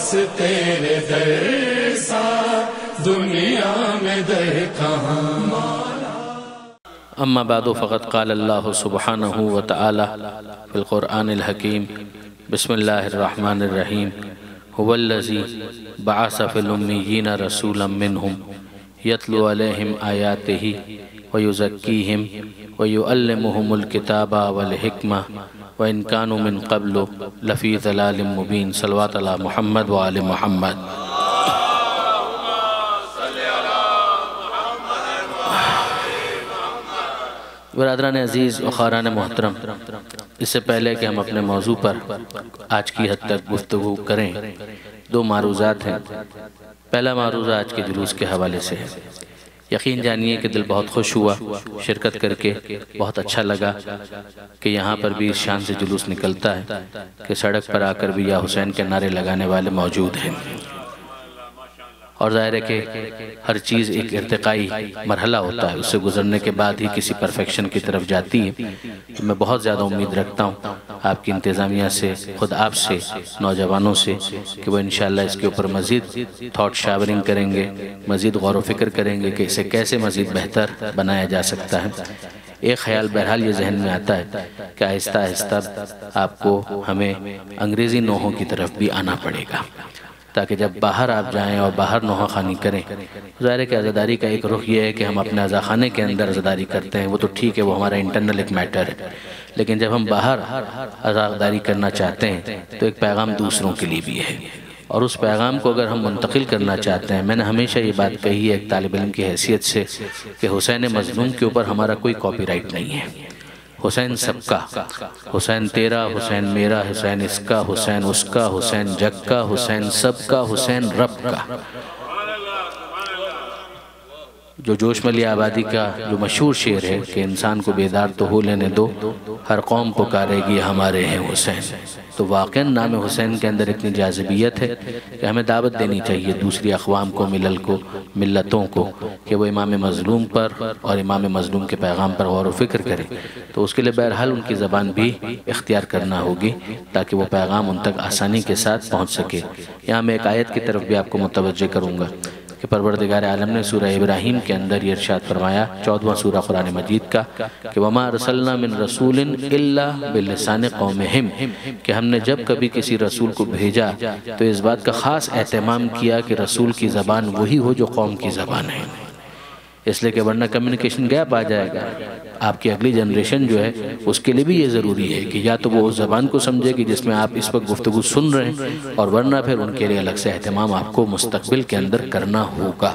بس تیرے در سا دنیا میں در کہاں. اما بعد فقد قال اللہ سبحانہ وتعالی فی القرآن الحکیم بسم اللہ الرحمن الرحیم هو الذی بعث فی الامیین رسولا منہم یتلو علیہم آیاتہ ویزکیہم ویعلمہم الکتاب والحکمہ وإن كانوا من قبل لفی ضلال مبین. صلوات علی محمد وآل محمد. برادران عزیز و خاران محترم، اس سے پہلے کہ ہم اپنے موضوع پر آج کی حد تک گفتگو کریں، دو معروضات ہیں. پہلا معروضہ آج کے جلوس کے حوالے سے ہے. یقین جانیے کہ دل بہت خوش ہوا شرکت کر کے، بہت اچھا لگا کہ یہاں پر بھی اس شان سے جلوس نکلتا ہے کہ سڑک پر آ کر بھی یا حسین کے نعرے لگانے والے موجود ہیں. اور ظاہر ہے کہ ہر چیز ایک ارتقائی مرحلہ ہوتا ہے، اس سے گزرنے کے بعد ہی کسی پرفیکشن کی طرف جاتی ہے. تو میں بہت زیادہ امید رکھتا ہوں آپ کی انتظامیہ سے، خود آپ سے، نوجوانوں سے، کہ وہ انشاءاللہ اس کے اوپر مزید تھاٹ شاورنگ کریں گے، مزید غور و فکر کریں گے کہ اسے کیسے مزید بہتر بنایا جا سکتا ہے. ایک خیال بہرحال یہ ذہن میں آتا ہے کہ آہستہ آہستہ آپ کو ہمیں انگریزی نوحوں کی طرف بھی آنا پڑے گا، تاکہ جب باہر آپ جائیں اور باہر نوحہ خانی کریں. ظاہر ہے کہ عزاداری کا ایک رخ یہ ہے کہ ہم اپنے عزاخانے کے اندر عزاداری کرتے ہیں، وہ تو ٹھیک ہے، وہ ہمارا انٹرنل ایک میٹر ہے. لیکن جب ہم باہر عزاداری کرنا چاہتے ہیں تو ایک پیغام دوسروں کے لیے بھی ہے، اور اس پیغام کو اگر ہم منتقل کرنا چاہتے ہیں، میں نے ہمیشہ یہ بات کہی ہے ایک طالب علم کی حیثیت سے کہ حسین مظلوم کے اوپر ہمارا کوئی کاپی رائٹ نہیں ہے. حسین سب کا، حسین تیرا، حسین میرا، حسین اس کا، حسین اس کا، حسین جگ کا، حسین سب کا، حسین رب کا. جو جوش ملی آبادی کا جو مشہور شعر ہے کہ انسان کو بیدار تو ہو لینے دو، ہر قوم پکارے گی ہمارے ہیں حسین. تو واقعاً نام حسین کے اندر اتنی جاذبیت ہے کہ ہمیں دعوت دینی چاہیے دوسری اقوام کو، ملل کو، ملتوں کو، کہ وہ امام مظلوم پر اور امام مظلوم کے پیغام پر غور و فکر کریں. تو اس کے لئے بہرحال ان کی زبان بھی اختیار کرنا ہوگی تاکہ وہ پیغام ان تک آسانی کے ساتھ پہنچ سکے. یہاں میں ایک آیت کی طرف بھی آپ کو متوجہ کروں گا کہ پروردگار عالم نے سورہ ابراہیم کے اندر یہ ارشاد فرمایا، 14واں سورہ قرآن مجید کا، کہ وَمَا أَرْسَلْنَا مِن رَسُولٍ إِلَّا بِلِسَانِ قَوْمِهِمْ، کہ ہم نے جب کبھی کسی رسول کو بھیجا تو اس بات کا خاص اہتمام کیا کہ رسول کی زبان وہی ہو جو قوم کی زبان ہے. اس لئے کہ ورنہ کمیونیکیشن گیپ آ جائے گا. آپ کی اگلی جنریشن جو ہے اس کے لیے بھی یہ ضروری ہے کہ یا تو وہ اس زبان کو سمجھے کہ جس میں آپ اس وقت گفتگو سن رہے ہیں، اور ورنہ پھر ان کے لیے الگ سے اہتمام آپ کو مستقبل کے اندر کرنا ہوگا.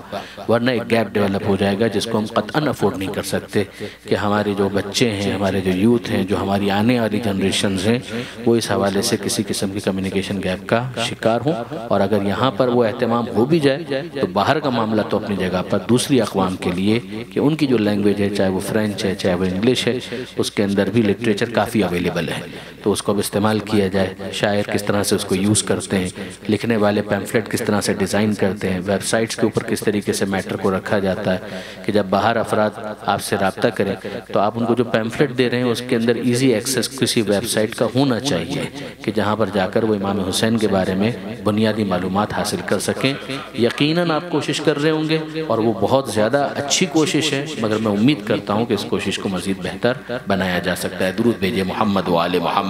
ورنہ ایک گیپ ڈیولپ ہو جائے گا جس کو ہم قطعاً افورڈ نہیں کر سکتے کہ ہمارے جو بچے ہیں، ہمارے جو یوتھ ہیں، جو ہماری آنے والی جنریشنز ہیں، وہ اس حوالے سے کسی قسم کی کمیونیکیشن گیپ کا شکار ہوں. اور اگر یہاں پر وہ اہتمام ہو بھی جائے تو باہر کا معاملہ تو اپنی جگہ پر دوسری اقوام کے لیے کہ ان کی جو لینگویج ہے، چاہے وہ فرینچ ہے، چاہے وہ انگلش ہے، اس کے اندر بھی لٹریچر کافی اویلیبل ہے، تو اس کو اب استعمال کیا جائے. شاعر کس طرح سے اس کو یوز کرتے ہیں، لکھنے والے پیمفلیٹ کس طرح سے ڈیزائن کرتے ہیں، ویب سائٹس کے اوپر کس طریقے سے میٹر کو رکھا جاتا ہے کہ جب باہر افراد آپ سے رابطہ کریں تو آپ ان کو جو پیمفلیٹ دے رہے ہیں اس کے اندر ایزی ایکسس کسی ویب سائٹ کا ہونا چاہیے کہ جہاں پر جا کر وہ امام حسین کے بارے میں بنیادی معلومات حاصل کر سکیں. یقیناً آپ کوشش کر رہے ہوں گے اور وہ بہت زیادہ اچھی کوشش ہے، مگر میں امید کرتا ہوں کہ اس کوشش کو مزید بہتر بنایا جا سکتا ہے. درود بھیجئے محمد و آل محمد.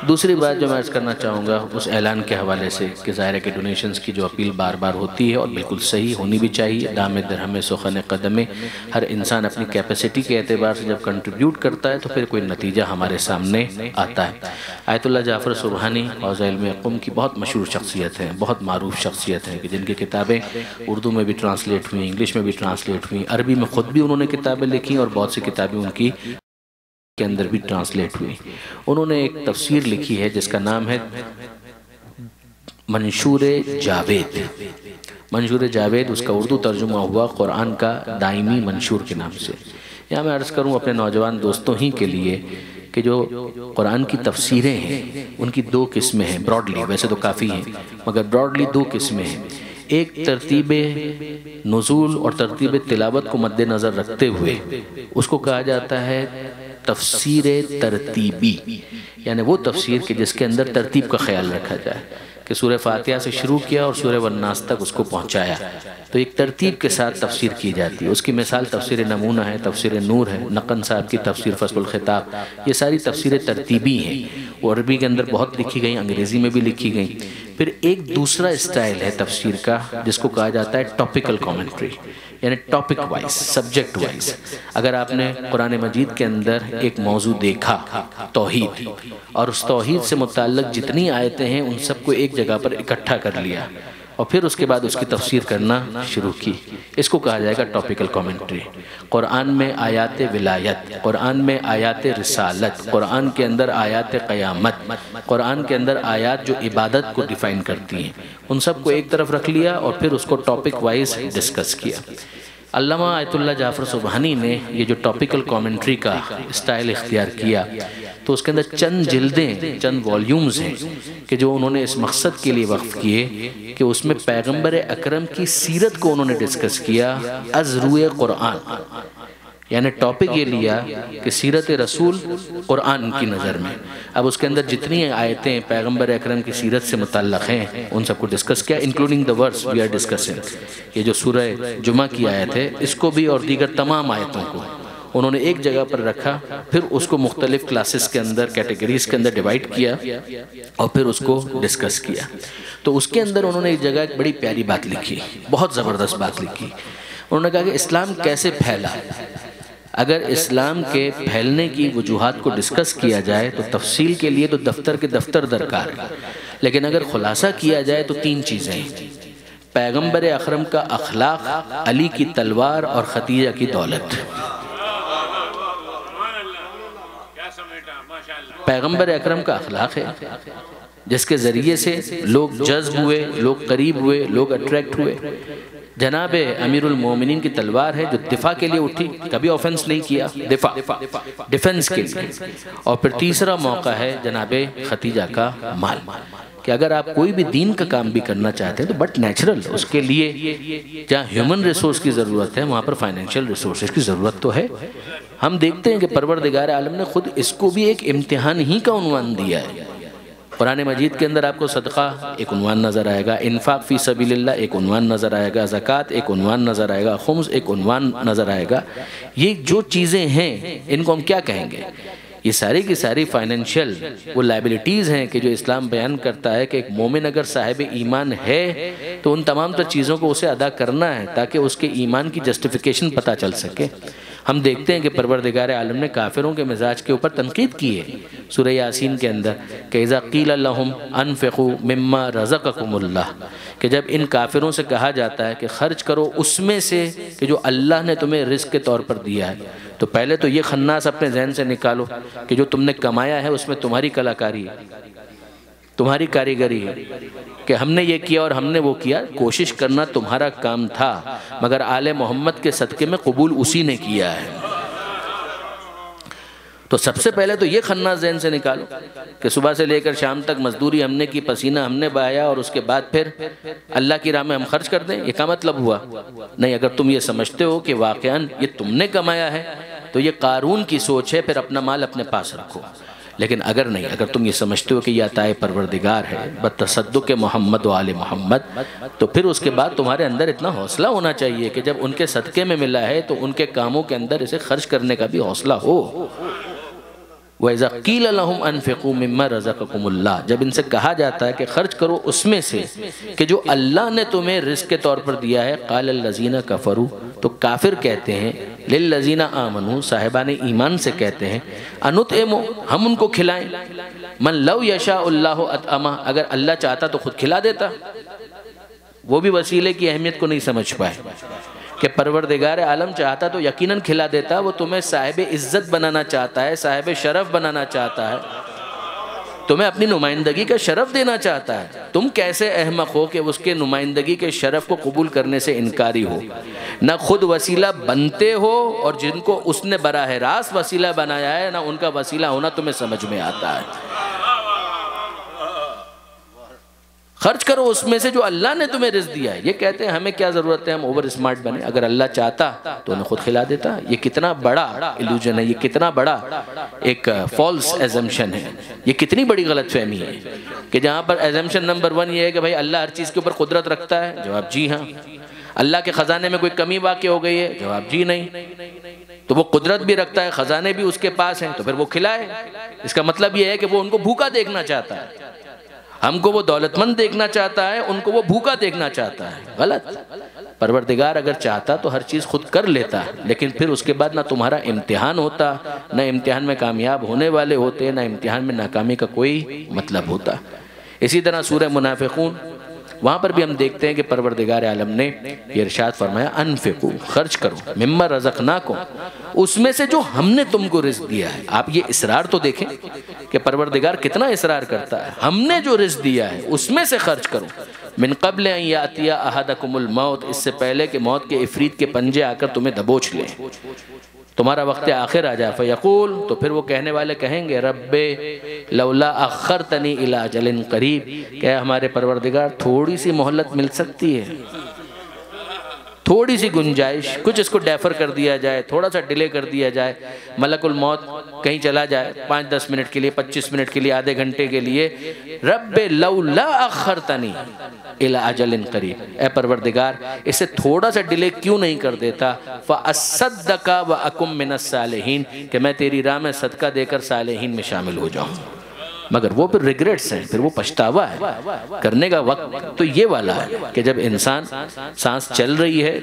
دوسری بات جو میں عرض کرنا چاہوں گا اس اعلان کے حوالے سے کہ ظاہر ہے کہ ڈونیشنز کی جو اپیل بار بار ہوتی ہے اور بالکل صحیح ہونی بھی چاہیے. دام درہم سخن قدم، ہر انسان اپنی کیپیسٹی کے اعتبار سے جب کنٹریبیوٹ کرتا ہے تو پھر کوئی نتیجہ ہمارے سامنے آتا ہے. آیت اللہ جعفر سبحانی حوزہ علم قم کی بہت مشہور شخصیت ہیں، بہت معروف شخصیت ہیں کہ جن کی کتابیں اردو میں بھی ٹرانسلیٹ ہوئیں، انگلش میں بھی ٹرانسلیٹ ہوئیں، عربی میں خود بھی انہوں نے کتابیں لکھی اور بہت سی کتابیں ان کی کے اندر بھی ٹرانسلیٹ ہوئی. انہوں نے ایک تفسیر لکھی ہے جس کا نام ہے منشور جاوید. منشور جاوید اس کا اردو ترجمہ ہوا قرآن کا دائمی منشور کے نام سے. یہاں میں عرض کروں اپنے نوجوان دوستوں ہی کے لیے کہ جو قرآن کی تفسیریں ہیں ان کی دو قسمیں ہیں براڈلی، ویسے تو کافی ہیں مگر براڈلی دو قسمیں ہیں. ایک ترتیب نزول اور ترتیب تلاوت کو مد نظر رکھتے ہوئے اس کو کہا جاتا ہے تفسیر ترتیبی، یعنی وہ تفسیر کہ جس کے اندر ترتیب کا خیال رکھا جائے کہ سورہ فاتحہ سے شروع کیا اور سورہ والناس تک اس کو پہنچایا، تو ایک ترتیب کے ساتھ تفسیر کی جاتی ہے۔ اس کی مثال تفسیر نمونہ ہے، تفسیر نور ہے، نقن صاحب کی تفسیر فصل الخطاب، یہ ساری تفسیریں ترتیبی ہیں، وہ عربی کے اندر بہت لکھی گئیں، انگریزی میں بھی لکھی گئیں۔ پھر ایک دوسرا اسٹائل ہے تفسیر کا جس کو کہا جاتا ہے ٹاپیکل کامنٹری، یعنی ٹاپک وائز، سبجیکٹ وائز۔ اگر آپ نے قرآن مجید کے اندر ایک موضوع دیکھا توحید، اور اس توحید سے متعلق جتنی آیتیں ہیں ان سب کو ایک جگہ پر اکٹھا کر لیا اور پھر اس کے بعد اس کی تفسیر کرنا شروع کی، اس کو کہا جائے گا ٹاپیکل کامنٹری۔ قرآن میں آیات ولایت، قرآن میں آیات رسالت، قرآن کے اندر آیات قیامت، قرآن کے اندر آیات جو عبادت کو ڈیفائن کرتی ہیں، ان سب کو ایک طرف رکھ لیا اور پھر اس کو ٹاپک وائز ڈسکس کیا۔ علامہ آیت اللہ جعفر سبحانی نے یہ جو ٹاپیکل کامنٹری کا اسٹائل اختیار کیا تو اس کے اندر چند جلدیں، چند والیومز ہیں کہ جو انہوں نے اس مقصد کے لیے وقف کیے کہ اس میں پیغمبر اکرم کی سیرت کو انہوں نے ڈسکس کیا از روئے قرآن، یعنی ٹاپک یہ لیا کہ سیرت رسول قرآن کی نظر میں۔ اب اس کے اندر جتنی آیتیں پیغمبر اکرم کی سیرت سے متعلق ہیں ان سب کو ڈسکس کیا، including the verse we are discussing۔ یہ جو سورہ جمعہ کی آیت ہے اس کو بھی اور دیگر تمام آیتوں کو انہوں نے ایک جگہ پر رکھا، پھر اس کو مختلف کلاسز کے اندر، کیٹیگریز کے اندر ڈیوائیڈ کیا اور پھر اس کو ڈسکس کیا۔ تو اس کے اندر انہوں نے ایک جگہ ایک بڑی پیاری بات لکھی، بہت زبردست بات لکھی۔ انہوں نے کہا کہ اسلام کیسے پھیلا۔ اگر اسلام کے پھیلنے کی وجوہات کو ڈسکس کیا جائے تو تفصیل کے لیے تو دفتر کے دفتر درکار ہے، لیکن اگر خلاصہ کیا جائے تو تین چیزیں ہیں: پیغمبر اکرم کا اخلاق، علی کی تلوار اور خدیجہ کی دولت۔ پیغمبر اکرم کا اخلاق ہے جس کے ذریعے سے لوگ جذب ہوئے، لوگ قریب ہوئے، لوگ اٹریکٹ ہوئے۔ جناب امیر المومنین کی تلوار ہے جو دفاع کے لیے اٹھی، کبھی آفنس نہیں کیا، دفاع، ڈیفنس کے لیے۔ اور پھر تیسرا موقع ہے جناب خدیجہ کا مال، کہ اگر آپ کوئی بھی دین کا کام بھی کرنا چاہتے ہیں تو بٹ نیچرل، اس کے لیے جہاں ہیومن ریسورس کی ضرورت ہے وہاں پر فائنینشیل ریسورسز کی ضرورت تو ہے۔ ہم دیکھتے ہیں کہ پروردگار عالم نے خود اس کو بھی ایک امتحان ہی کا عنوان دیا ہے۔ قرآن مجید کے اندر آپ کو صدقہ ایک عنوان نظر آئے گا، انفاق فی سبیل اللہ ایک عنوان نظر آئے گا، زکوٰۃ ایک عنوان نظر آئے گا، خمس ایک عنوان نظر آئے گا۔ یہ جو چیزیں ہیں ان کو ہم کیا کہیں گے؟ یہ ساری کی ساری فائنینشیل وہ لائبلٹیز ہیں کہ جو اسلام بیان کرتا ہے کہ ایک مومن اگر صاحب ایمان ہے تو ان تمام تر چیزوں کو اسے ادا کرنا ہے تاکہ اس کے ایمان کی جسٹیفیکیشن پتہ چل سکے۔ ہم دیکھتے ہیں کہ پروردگار عالم نے کافروں کے مزاج کے اوپر تنقید کی ہے سورہ یاسین کے اندر کہ اذا قیل لهم انفقوا مما رزقکم اللہ، کہ جب ان کافروں سے کہا جاتا ہے کہ خرچ کرو اس میں سے کہ جو اللہ نے تمہیں رزق کے طور پر دیا ہے، تو پہلے تو یہ خناس اپنے ذہن سے نکالو کہ جو تم نے کمایا ہے اس میں تمہاری کلاکاری ہے، تمہاری کاریگری ہے کہ ہم نے یہ کیا اور ہم نے وہ کیا، کوشش کرنا تمہارا کام تھا، مگر آل محمد کے صدقے میں قبول اسی نے کیا ہے۔ تو سب سے پہلے تو یہ خناس ذہن سے نکالو کہ صبح سے لے کر شام تک مزدوری ہم نے کی، پسینہ ہم نے بہایا اور اس کے بعد پھر اللہ کی راہ میں ہم خرچ کر دیں، یہ کیا مطلب ہوا؟ نہیں، اگر تم یہ سمجھتے ہو کہ واقعاً یہ تم نے کمایا ہے تو یہ قارون کی سوچ ہے، پھر اپنا مال اپنے پاس رکھو۔ لیکن اگر نہیں، اگر تم یہ سمجھتے ہو کہ یہ عطائے پروردگار ہے بتصدق محمد و آل محمد، تو پھر اس کے بعد تمہارے اندر اتنا حوصلہ ہونا چاہیے کہ جب ان کے صدقے میں ملا ہے تو ان کے کاموں کے اندر اسے خرچ کرنے کا بھی حوصلہ ہو۔ وَإِذَا قِيلَ لَهُمْ أَنفِقُوا مِمَّا رَزَقَكُمُ اللَّهُ، جب ان سے کہا جاتا ہے کہ خرچ کرو اس میں سے کہ جو اللہ نے تمہیں رزق کے طور پر دیا ہے، قَالَ الَّذِينَ كَفَرُوا، تو کافر کہتے ہیں، لِلَّذِينَ آمَنُوا، صاحبان ایمان سے کہتے ہیں، أَنُطْعِمُ، ہم ان کو کھلائیں، مَنْ لَوْ يَشَاءُ اللَّهُ أَطْعَمَهُ، اگر اللہ چاہتا تو خود کھلا دیتا۔ وہ بھی وسیلے کی اہمیت کو نہیں سمجھ پائے کہ پروردگار عالم چاہتا تو یقیناً کھلا دیتا، وہ تمہیں صاحب عزت بنانا چاہتا ہے، صاحب شرف بنانا چاہتا ہے، تمہیں اپنی نمائندگی کا شرف دینا چاہتا ہے۔ تم کیسے احمق ہو کہ اس کے نمائندگی کے شرف کو قبول کرنے سے انکاری ہو، نہ خود وسیلہ بنتے ہو اور جن کو اس نے براہ راست وسیلہ بنایا ہے نہ ان کا وسیلہ ہونا تمہیں سمجھ میں آتا ہے۔ خرچ کرو اس میں سے جو اللہ نے تمہیں رزق دیا ہے۔ یہ کہتے ہیں ہمیں کیا ضرورت ہے ہم اوور اسمارٹ بنے، اگر اللہ چاہتا تو انہیں خود کھلا دیتا۔ یہ کتنا بڑا الوژن ہے، یہ کتنا بڑا ایک فالس ایزمپشن ہے، یہ کتنی بڑی غلط فہمی ہے کہ جہاں پر ایزمپشن نمبر 1 یہ ہے کہ بھائی اللہ ہر چیز کے اوپر قدرت رکھتا ہے، جواب جی ہاں۔ اللہ کے خزانے میں کوئی کمی واقع ہو گئی ہے، جواب جی نہیں۔ تو وہ قدرت بھی رکھتا ہے، خزانے بھی اس کے پاس ہیں، تو پھر وہ کھلائے۔ اس کا مطلب یہ ہے کہ وہ ان کو بھوکا دیکھنا چاہتا ہے، ہم کو وہ دولت مند دیکھنا چاہتا ہے، ان کو وہ بھوکا دیکھنا چاہتا ہے۔ غلط۔ پروردگار اگر چاہتا تو ہر چیز خود کر لیتا، لیکن پھر اس کے بعد نہ تمہارا امتحان ہوتا، نہ امتحان میں کامیاب ہونے والے ہوتے، نہ امتحان میں ناکامی کا کوئی مطلب ہوتا۔ اسی طرح سورہ منافقون، وہاں پر بھی ہم دیکھتے ہیں کہ پروردگار عالم نے یہ ارشاد فرمایا انفقو، خرچ کرو، مما رزقناکم، اس میں سے جو ہم نے تم کو رزق دیا ہے۔ آپ یہ اصرار تو دیکھیں کہ پروردگار کتنا اصرار کرتا ہے، ہم نے جو رزق دیا ہے اس میں سے خرچ کرو۔ من قبل ان یاتی احدکم الموت، اس سے پہلے کہ موت کے عفریت کے پنجے آ کر تمہیں دبوچ لیں، تمہارا وقت آخر آ جائے۔ فیقول، تو پھر وہ کہنے والے کہیں گے رب لولا اخرتنی الی اجل قریب، کہ ہمارے پروردگار تھوڑی سی مہلت مل سکتی ہے، تھوڑی سی گنجائش، کچھ اس کو ڈیفر کر دیا جائے، تھوڑا سا ڈیلے کر دیا جائے، ملک الموت کہیں چلا جائے 5-10 منٹ کے لیے، 25 منٹ کے لیے، آدھے گھنٹے کے لیے، رب لولا اخرتنی الی اجل قریب، اے پروردگار اسے تھوڑا سا ڈیلے کیوں نہیں کر دیتا، فاصدق واکم من الصالحین، کہ میں تیری راہ میں صدقہ دے کر صالحین میں شامل ہو جاؤں۔ مگر وہ پھر ریگریٹس ہیں، پھر وہ پچھتاوا ہے۔ کرنے کا وقت تو یہ والا ہے کہ جب انسان سانس چل رہی ہے،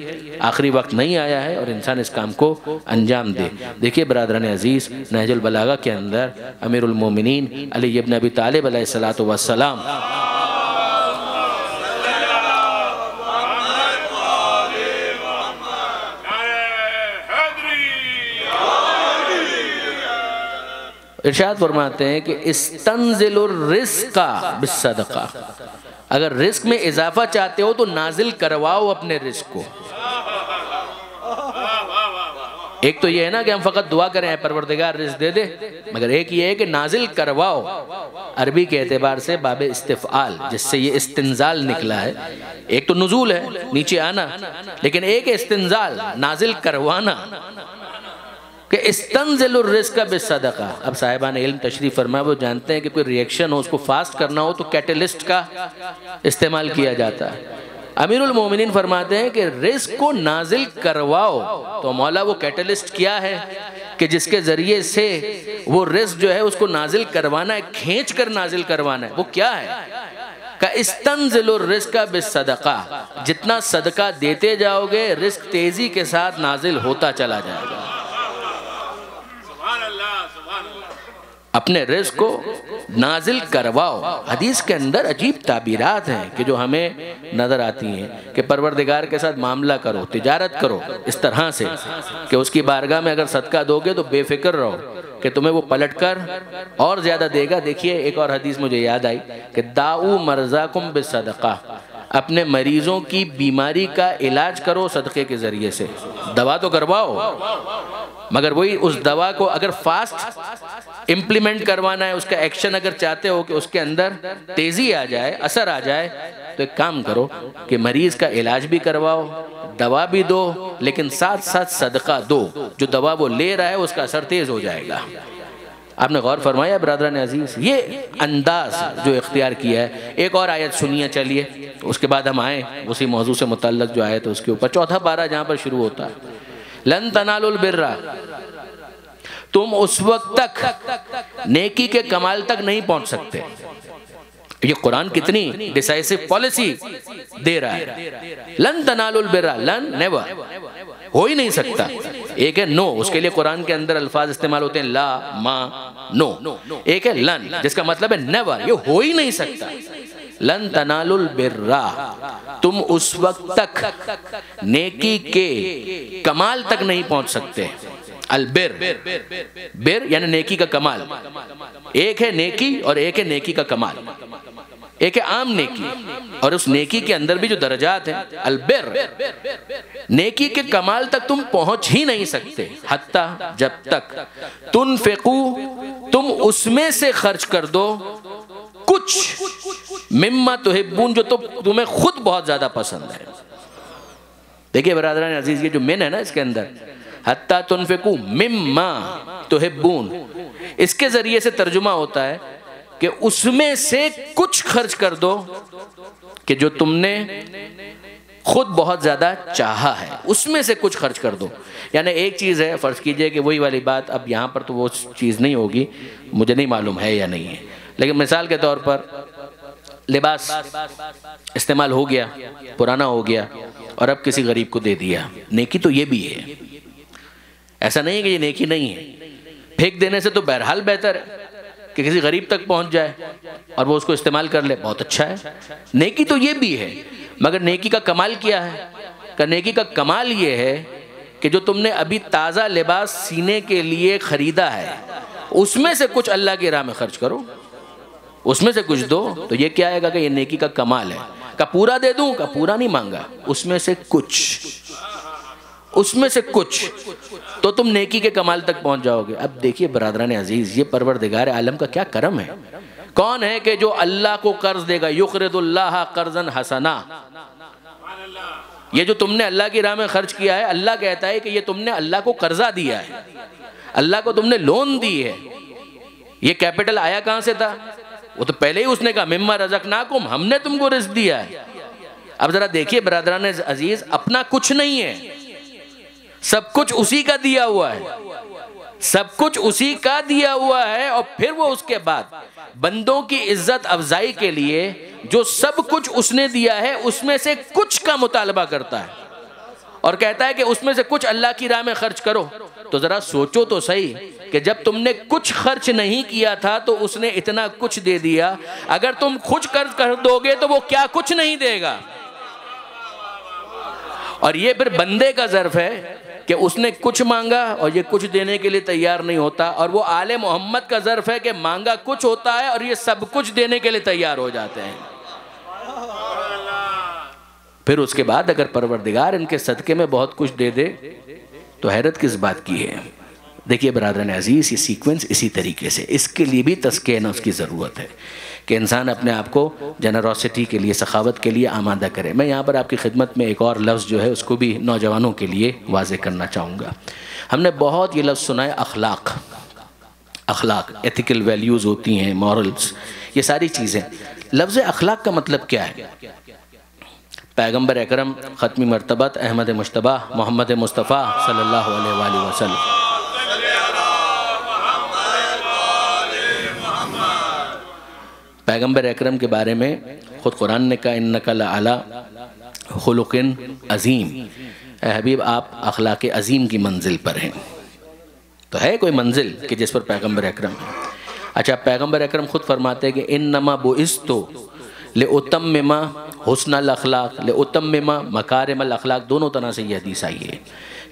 آخری وقت نہیں آیا ہے اور انسان اس کام کو انجام دے۔ دیکھیے برادران عزیز، نہج البلاغہ کے اندر امیر المومنین علی ابن ابی طالب علیہ السلام ارشاد فرماتے ہیں کہ استنزل الرزق بالصدقہ، اگر رزق میں اضافہ چاہتے ہو تو نازل کرواؤ اپنے رزق کو۔ ایک تو یہ ہے نا کہ ہم فقط دعا کریں اے پروردگار رزق دے دے، مگر ایک یہ ہے کہ نازل کرواؤ۔ عربی کے اعتبار سے باب استفعال، جس سے یہ استنزال نکلا ہے، ایک تو نزول ہے نیچے آنا، لیکن ایک استنزال نازل کروانا، کہ استنزل الرزق بالصدقہ۔ اب صاحبان علم تشریف فرمائے وہ جانتے ہیں کہ کوئی ریئیکشن ہو، اس کو فاسٹ کرنا ہو تو کیٹلسٹ کا استعمال کیا جاتا ہے۔ امیر المومنین فرماتے ہیں کہ رزق کو نازل کرواؤ، تو مولا وہ کیٹلسٹ کیا ہے کہ جس کے ذریعے سے وہ رزق جو ہے اس کو نازل کروانا ہے، کھینچ کر نازل کروانا ہے، وہ کیا ہے؟ کہ استنزل الرزق بالصدقہ، جتنا صدقہ دیتے جاؤ گے رزق تیزی کے ساتھ نازل ہوتا چلا جائے گا۔ اپنے رزق کو نازل کرواؤ۔ حدیث کے اندر عجیب تعبیرات ہیں کہ جو ہمیں نظر آتی ہیں کہ پروردگار کے ساتھ معاملہ کرو، تجارت کرو اس طرح سے کہ اس کی بارگاہ میں اگر صدقہ دو گے تو بے فکر رہو کہ تمہیں وہ پلٹ کر اور زیادہ دے گا۔ دیکھیے ایک اور حدیث مجھے یاد آئی کہ داؤ مرضاکم بالصدقہ، اپنے مریضوں کی بیماری کا علاج کرو صدقے کے ذریعے سے۔ دوا تو کرواؤ، مگر وہی اس دوا کو اگر فاسٹ امپلیمنٹ کروانا ہے، اس کا ایکشن اگر چاہتے ہو کہ اس کے اندر تیزی آ جائے، اثر آ جائے، تو ایک کام کرو کہ مریض کا علاج بھی کرواؤ، دوا بھی دو، لیکن ساتھ ساتھ صدقہ دو، جو دوا وہ لے رہا ہے اس کا اثر تیز ہو جائے گا۔ آپ نے غور فرمایا برادران عزیز، یہ انداز جو اختیار کیا ہے۔ ایک اور آیت سنیے چلیے، اس کے بعد ہم آئیں اسی موضوع سے متعلق جو آیت ہے اس کے اوپر، 4 پارہ جہاں پر شروع ہوتا ہے، لن تنالوا البر، تم اس وقت تک نیکی کے کمال تک نہیں پہنچ سکتے۔ یہ قرآن کتنی ڈیسائیسو پالیسی دے رہا ہے۔ لن تنالوا البر، لن نیور، ہو ہی نہیں سکتا۔ ایک ہے نو، اس کے لیے قرآن کے اندر الفاظ استعمال ہوتے ہیں لا، ما، نو۔ ایک ہے لن، جس کا مطلب ہے نیور، یہ ہو ہی نہیں سکتا۔ لن تنالوا البر، تم اس وقت تک نیکی کے کمال تک نہیں پہنچ سکتے۔ البر، بر یعنی نیکی کا کمال، ایک ہے نیکی اور ایک ہے نیکی کا کمال۔ ایک ہے عام نیکی اور اس نیکی کے اندر بھی جو درجات ہیں، البر، نیکی کے کمال تک تم پہنچ ہی نہیں سکتے حتیٰ جب تک تنفقو، تم اس میں سے خرچ کر دو کچھ مما تحبون جو تمہیں خود بہت زیادہ پسند ہے۔ دیکھیے برادران عزیز، یہ جو من ہے نا اس کے اندر، حتی تنفقوا مما تحبون، اس کے ذریعے سے ترجمہ ہوتا ہے کہ اس میں سے کچھ خرچ کر دو کہ جو تم نے خود بہت زیادہ چاہا ہے، اس میں سے کچھ خرچ کر دو۔ یعنی ایک چیز ہے، فرض کیجئے کہ وہی والی بات، اب یہاں پر تو وہ چیز نہیں ہوگی، مجھے نہیں معلوم ہے یا نہیں ہے، لیکن مثال کے طور پر لباس استعمال ہو گیا، پرانا ہو گیا، اور اب کسی غریب کو دے دیا، نیکی تو یہ بھی ہے، ایسا نہیں ہے کہ یہ نیکی نہیں ہے۔ پھینک دینے سے تو بہرحال بہتر ہے کہ کسی غریب تک پہنچ جائے اور وہ اس کو استعمال کر لے، بہت اچھا ہے، نیکی تو یہ بھی ہے۔ مگر نیکی کا کمال کیا ہے؟ کہ نیکی کا کمال یہ ہے کہ جو تم نے ابھی تازہ لباس سینے کے لیے خریدا ہے، اس میں سے کچھ اللہ کی راہ میں خرچ کرو، اس میں سے کچھ دو، تو یہ کیا آئے گا کہ یہ نیکی کا کمال ہے۔ کہ پورا دے دوں؟ کہ پورا نہیں مانگا، اس میں سے کچھ، اس میں سے کچھ، تو تم نیکی کے کمال تک پہنچ جاؤ گے۔ اب دیکھیے برادران عزیز، یہ پروردگار عالم کا کیا کرم ہے۔ کون ہے کہ جو اللہ کو قرض دے گا؟ یقرض اللہ قرضا حسنا، یہ جو تم نے اللہ کی راہ میں خرچ کیا ہے، اللہ کہتا ہے کہ یہ تم نے اللہ کو قرضہ دیا ہے، اللہ کو تم نے لون دی ہے۔ یہ کیپٹل آیا کہاں سے تھا؟ وہ تو پہلے ہی اس نے کہا مما رزقناکم، ہم نے تم کو رزق دیا ہے۔ اب ذرا دیکھیے برادران عزیز، اپنا کچھ نہیں ہے، سب کچھ اسی کا دیا ہوا ہے، سب کچھ اسی کا دیا ہوا ہے، اور پھر وہ اس کے بعد بندوں کی عزت افزائی کے لیے جو سب کچھ اس نے دیا ہے اس میں سے کچھ کا مطالبہ کرتا ہے، اور کہتا ہے کہ اس میں سے کچھ اللہ کی راہ میں خرچ کرو۔ تو ذرا سوچو تو صحیح کہ جب تم نے کچھ خرچ نہیں کیا تھا تو اس نے اتنا کچھ دے دیا، اگر تم کچھ خرچ کر دو گے تو وہ کیا کچھ نہیں دے گا۔ اور یہ پھر بندے کا ظرف ہے کہ اس نے کچھ مانگا اور یہ کچھ دینے کے لیے تیار نہیں ہوتا، اور وہ آل محمد کا ظرف ہے کہ مانگا کچھ ہوتا ہے اور یہ سب کچھ دینے کے لیے تیار ہو جاتے ہیں۔ پھر اس کے بعد اگر پروردگار ان کے صدقے میں بہت کچھ دے دے تو حیرت کس بات کی ہے۔ دیکھیے برادران عزیز، یہ سیکوینس اسی طریقے سے، اس کے لیے بھی تزکیہ نفس کی ضرورت ہے کہ انسان اپنے آپ کو جنروسٹی کے لیے، سخاوت کے لیے آمادہ کرے۔ میں یہاں پر آپ کی خدمت میں ایک اور لفظ جو ہے اس کو بھی نوجوانوں کے لیے واضح کرنا چاہوں گا۔ ہم نے بہت یہ لفظ سنا ہے، اخلاق، اخلاق، ایتھیکل ویلیوز ہوتی ہیں، مورلز، یہ ساری چیزیں۔ لفظ اخلاق کا مطلب کیا ہے؟ پیغمبر اکرم ختمی مرتبت احمد مجتبیٰ محمد مصطفیٰ صلی اللہ علیہ وآلہ وسلم، پیغمبر اکرم کے بارے میں خود قرآن نے کہا انک لعلی خلق عظیم، اے حبیب آپ اخلاق عظیم کی منزل پر ہیں۔ تو ہے کوئی منزل کہ جس پر پیغمبر اکرم ہے؟ اچھا، پیغمبر اکرم خود فرماتے ہیں کہ انما بعثت لأتمم حسن الاخلاق لأتمم مکارم الاخلاق، دونوں طرح سے یہ حدیث آئی ہے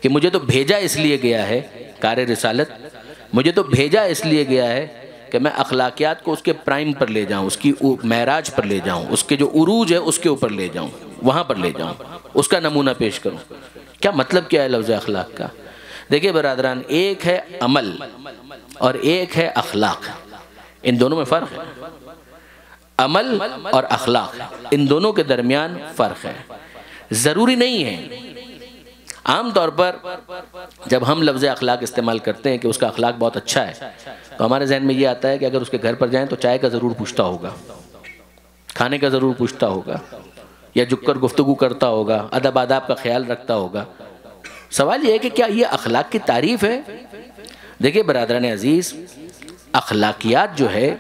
کہ مجھے تو بھیجا اس لیے گیا ہے، کار رسالت، مجھے تو بھیجا اس لیے گیا ہے کہ میں اخلاقیات کو اس کے پرائم پر لے جاؤں، اس کی معراج پر لے جاؤں، اس کے جو عروج ہے اس کے اوپر لے جاؤں، وہاں پر لے جاؤں، اس کا نمونہ پیش کروں۔ کیا مطلب کیا ہے لفظ اخلاق کا؟ دیکھیے برادران، ایک ہے عمل اور ایک ہے اخلاق، ان دونوں میں فرق ہے۔ عمل اور اخلاق، ان دونوں کے درمیان فرق ہے۔ ضروری نہیں ہے، عام طور پر جب ہم لفظ اخلاق استعمال کرتے ہیں کہ اس کا اخلاق بہت اچھا ہے تو ہمارے ذہن میں یہ آتا ہے کہ اگر اس کے گھر پر جائیں تو چائے کا ضرور پوچھتا ہوگا، کھانے کا ضرور پوچھتا ہوگا، یا جھک کر گفتگو کرتا ہوگا، ادب آداب کا خیال رکھتا ہوگا۔ سوال یہ ہے کہ کیا یہ اخلاق کی تعریف ہے؟ دیکھیے برادران عزیز، اخلاقیات جو ہے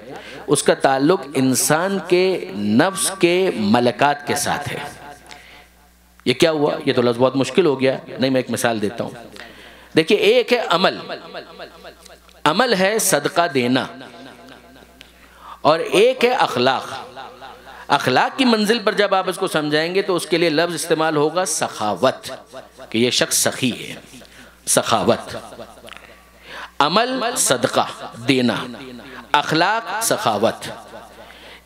اس کا تعلق انسان کے نفس کے ملکات کے ساتھ ہے۔ یہ کیا ہوا؟ یہ تو لفظ بہت مشکل ہو گیا، نہیں میں ایک مثال دیتا ہوں۔ دیکھیے، ایک ہے عمل، عمل ہے صدقہ دینا، اور ایک ہے اخلاق۔ اخلاق کی منزل پر جب آپ اس کو سمجھائیں گے تو اس کے لیے لفظ استعمال ہوگا سخاوت، کہ یہ شخص سخی ہے، سخاوت۔ عمل صدقہ دینا، اخلاق سخاوت۔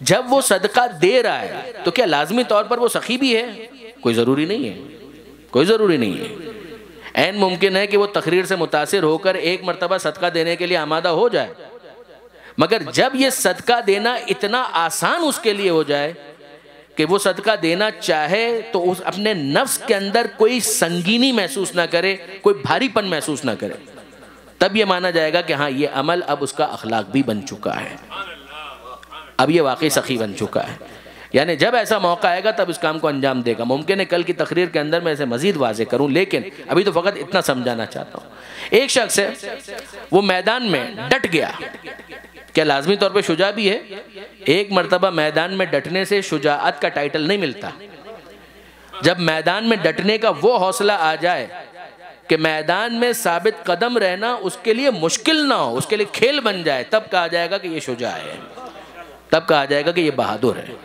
جب وہ صدقہ دے رہا ہے تو کیا لازمی طور پر وہ سخی بھی ہے؟ کوئی ضروری نہیں ہے، کوئی ضروری نہیں ہے۔ عین ممکن ہے کہ وہ تقریر سے متاثر ہو کر ایک مرتبہ صدقہ دینے کے لیے آمادہ ہو جائے، مگر جب یہ صدقہ دینا اتنا آسان اس کے لیے ہو جائے کہ وہ صدقہ دینا چاہے تو اس اپنے نفس کے اندر کوئی سنگینی محسوس نہ کرے، کوئی بھاری پن محسوس نہ کرے، تب یہ مانا جائے گا کہ ہاں یہ عمل اب اس کا اخلاق بھی بن چکا ہے، اب یہ واقعی سخی بن چکا ہے۔ یعنی جب ایسا موقع آئے گا تب اس کام کو انجام دے گا۔ ممکن ہے کل کی تقریر کے اندر میں اسے مزید واضح کروں، لیکن ابھی تو فقط اتنا سمجھانا چاہتا ہوں۔ ایک شخص ہے، وہ میدان میں ڈٹ گیا، کیا لازمی طور پہ شجاع بھی ہے؟ ایک مرتبہ میدان میں ڈٹنے سے شجاعت کا ٹائٹل نہیں ملتا۔ جب میدان میں ڈٹنے کا وہ حوصلہ آ جائے کہ میدان میں ثابت قدم رہنا اس کے لیے مشکل نہ ہو، اس کے لیے کھیل بن جائے، تب کہا جائے گا کہ یہ شجاع ہے، تب کہا جائے گا کہ یہ بہادر ہے۔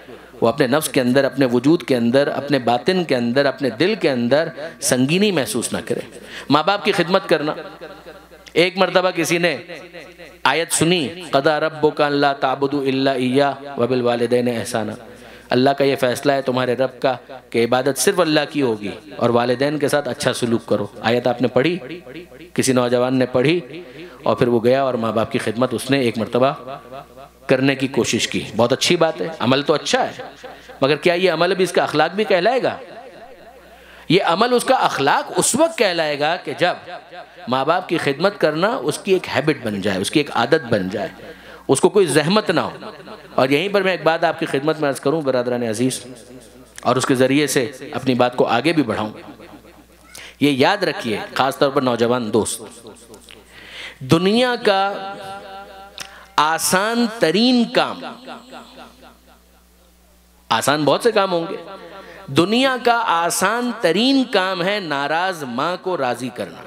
وہ اپنے نفس کے اندر، اپنے وجود کے اندر، اپنے باطن کے اندر، اپنے دل کے اندر سنگینی محسوس نہ کرے۔ ماں باپ کی خدمت کرنا، ایک مرتبہ کسی نے آیت سنی، قضا ربک الا تعبدوا الا ایہ وبالوالدین احسانا، اللہ کا یہ فیصلہ ہے تمہارے رب کا کہ عبادت صرف اللہ کی ہوگی اور والدین کے ساتھ اچھا سلوک کرو۔ آیت آپ نے پڑھی، کسی نوجوان نے پڑھی اور پھر وہ گیا اور ماں باپ کی خدمت اس نے ایک مرتبہ کرنے کی کوشش کی۔ بہت اچھی بات ہے، عمل تو اچھا ہے، مگر کیا یہ عمل بھی اس کا اخلاق بھی کہلائے گا؟ یہ عمل اس کا اخلاق اس وقت کہلائے گا کہ جب ماں باپ کی خدمت کرنا اس کی ایک ہیبٹ بن جائے، اس کی ایک عادت بن جائے، اس کو کوئی زحمت نہ ہو۔ اور یہیں پر میں ایک بات آپ کی خدمت میں عرض کروں برادران عزیز، اور اس کے ذریعے سے اپنی بات کو آگے بھی بڑھاؤں۔ یہ یاد رکھیے، خاص طور پر نوجوان دوست، دنیا کا آسان ترین کام، آسان بہت سے کام ہوں گے، دنیا کا آسان ترین کام ہے ناراض ماں کو راضی کرنا۔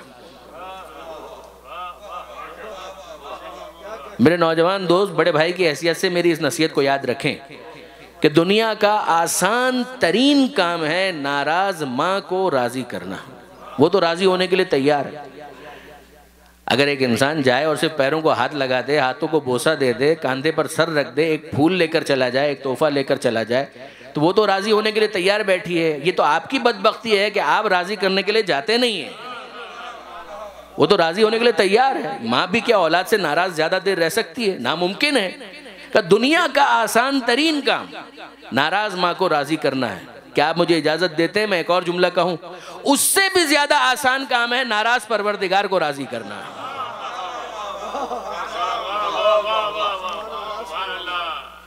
میرے نوجوان دوست، بڑے بھائی کی حیثیت سے میری اس نصیحت کو یاد رکھیں کہ دنیا کا آسان ترین کام ہے ناراض ماں کو راضی کرنا۔ وہ تو راضی ہونے کے لیے تیار ہے۔ اگر ایک انسان جائے اور صرف پیروں کو ہاتھ لگا دے، ہاتھوں کو بوسہ دے دے، کاندھے پر سر رکھ دے، ایک پھول لے کر چلا جائے، ایک تحفہ لے کر چلا جائے، تو وہ تو راضی ہونے کے لیے تیار بیٹھی ہے۔ یہ تو آپ کی بدبختی ہے کہ آپ راضی کرنے کے لیے جاتے نہیں ہیں۔ وہ تو راضی ہونے کے لیے تیار ہے۔ ماں بھی کیا اولاد سے ناراض زیادہ دیر رہ سکتی ہے؟ ناممکن ہے۔ کہ دنیا کا آسان ترین کام ناراض ماں کو راضی کرنا ہے۔ کیا آپ مجھے اجازت دیتے ہیں میں ایک اور جملہ کہوں؟ اس سے بھی زیادہ آسان کام ہے ناراض پروردگار کو راضی کرنا ہے۔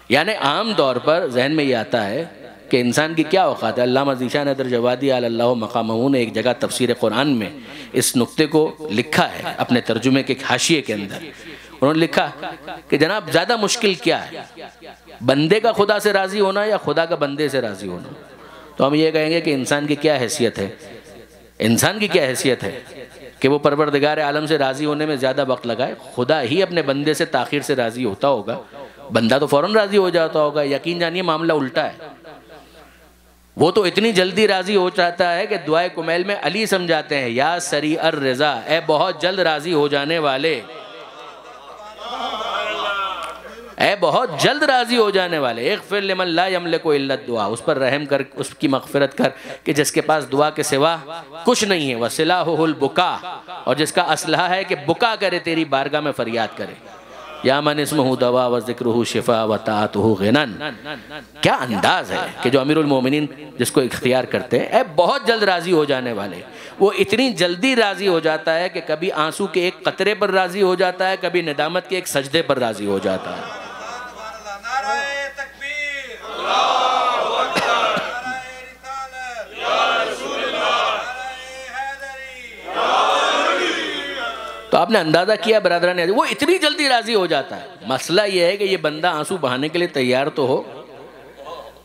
یعنی عام طور پر ذہن میں یہ آتا ہے کہ انسان کی کیا اوقات ہے۔ علامہ ذیشان حیدر جوادی علی اللہ مقامہ نے ایک جگہ تفسیر قرآن میں اس نقطے کو لکھا ہے، اپنے ترجمے کے حاشیے کے اندر انہوں نے لکھا کہ جناب زیادہ مشکل کیا ہے، بندے کا خدا سے راضی ہونا یا خدا کا بندے سے راضی ہونا؟ تو ہم یہ کہیں گے کہ انسان کی کیا حیثیت ہے، انسان کی کیا حیثیت ہے کہ وہ پروردگار عالم سے راضی ہونے میں زیادہ وقت لگائے۔ خدا ہی اپنے بندے سے تاخیر سے راضی ہوتا ہوگا، بندہ تو فوراً راضی ہو جاتا ہوگا۔ یقین جانیے معاملہ الٹا ہے، وہ تو اتنی جلدی راضی ہو جاتا ہے کہ دعائے کمیل میں علی سمجھاتے ہیں، یا سریع الرضا، اے بہت جلد راضی ہو جانے والے، اے بہت جلد راضی ہو جانے والے، اغفر لمن لا یملک الا الدعاء، اس پر رحم کر، اس کی مغفرت کر کہ جس کے پاس دعا کے سوا کچھ نہیں ہے، وسلاحہ البکا، اور جس کا اسلحہ ہے کہ بکا کرے، تیری بارگاہ میں فریاد کرے، یا من اسمہ دوا و ذکرہ شفا و طاعتہ غنن۔ کیا انداز ہے کہ جو امیر المومنین جس کو اختیار کرتے ہیں، اے بہت جلد راضی ہو جانے والے، وہ اتنی جلدی راضی ہو جاتا ہے کہ کبھی آنسو کے ایک قطرے پر راضی ہو جاتا ہے، کبھی ندامت کے ایک سجدے پر راضی ہو جاتا ہے۔ تو آپ نے اندازہ کیا برادران، وہ اتنی جلدی راضی ہو جاتا ہے۔ مسئلہ یہ ہے کہ یہ بندہ آنسو بہانے کے لیے تیار تو ہو،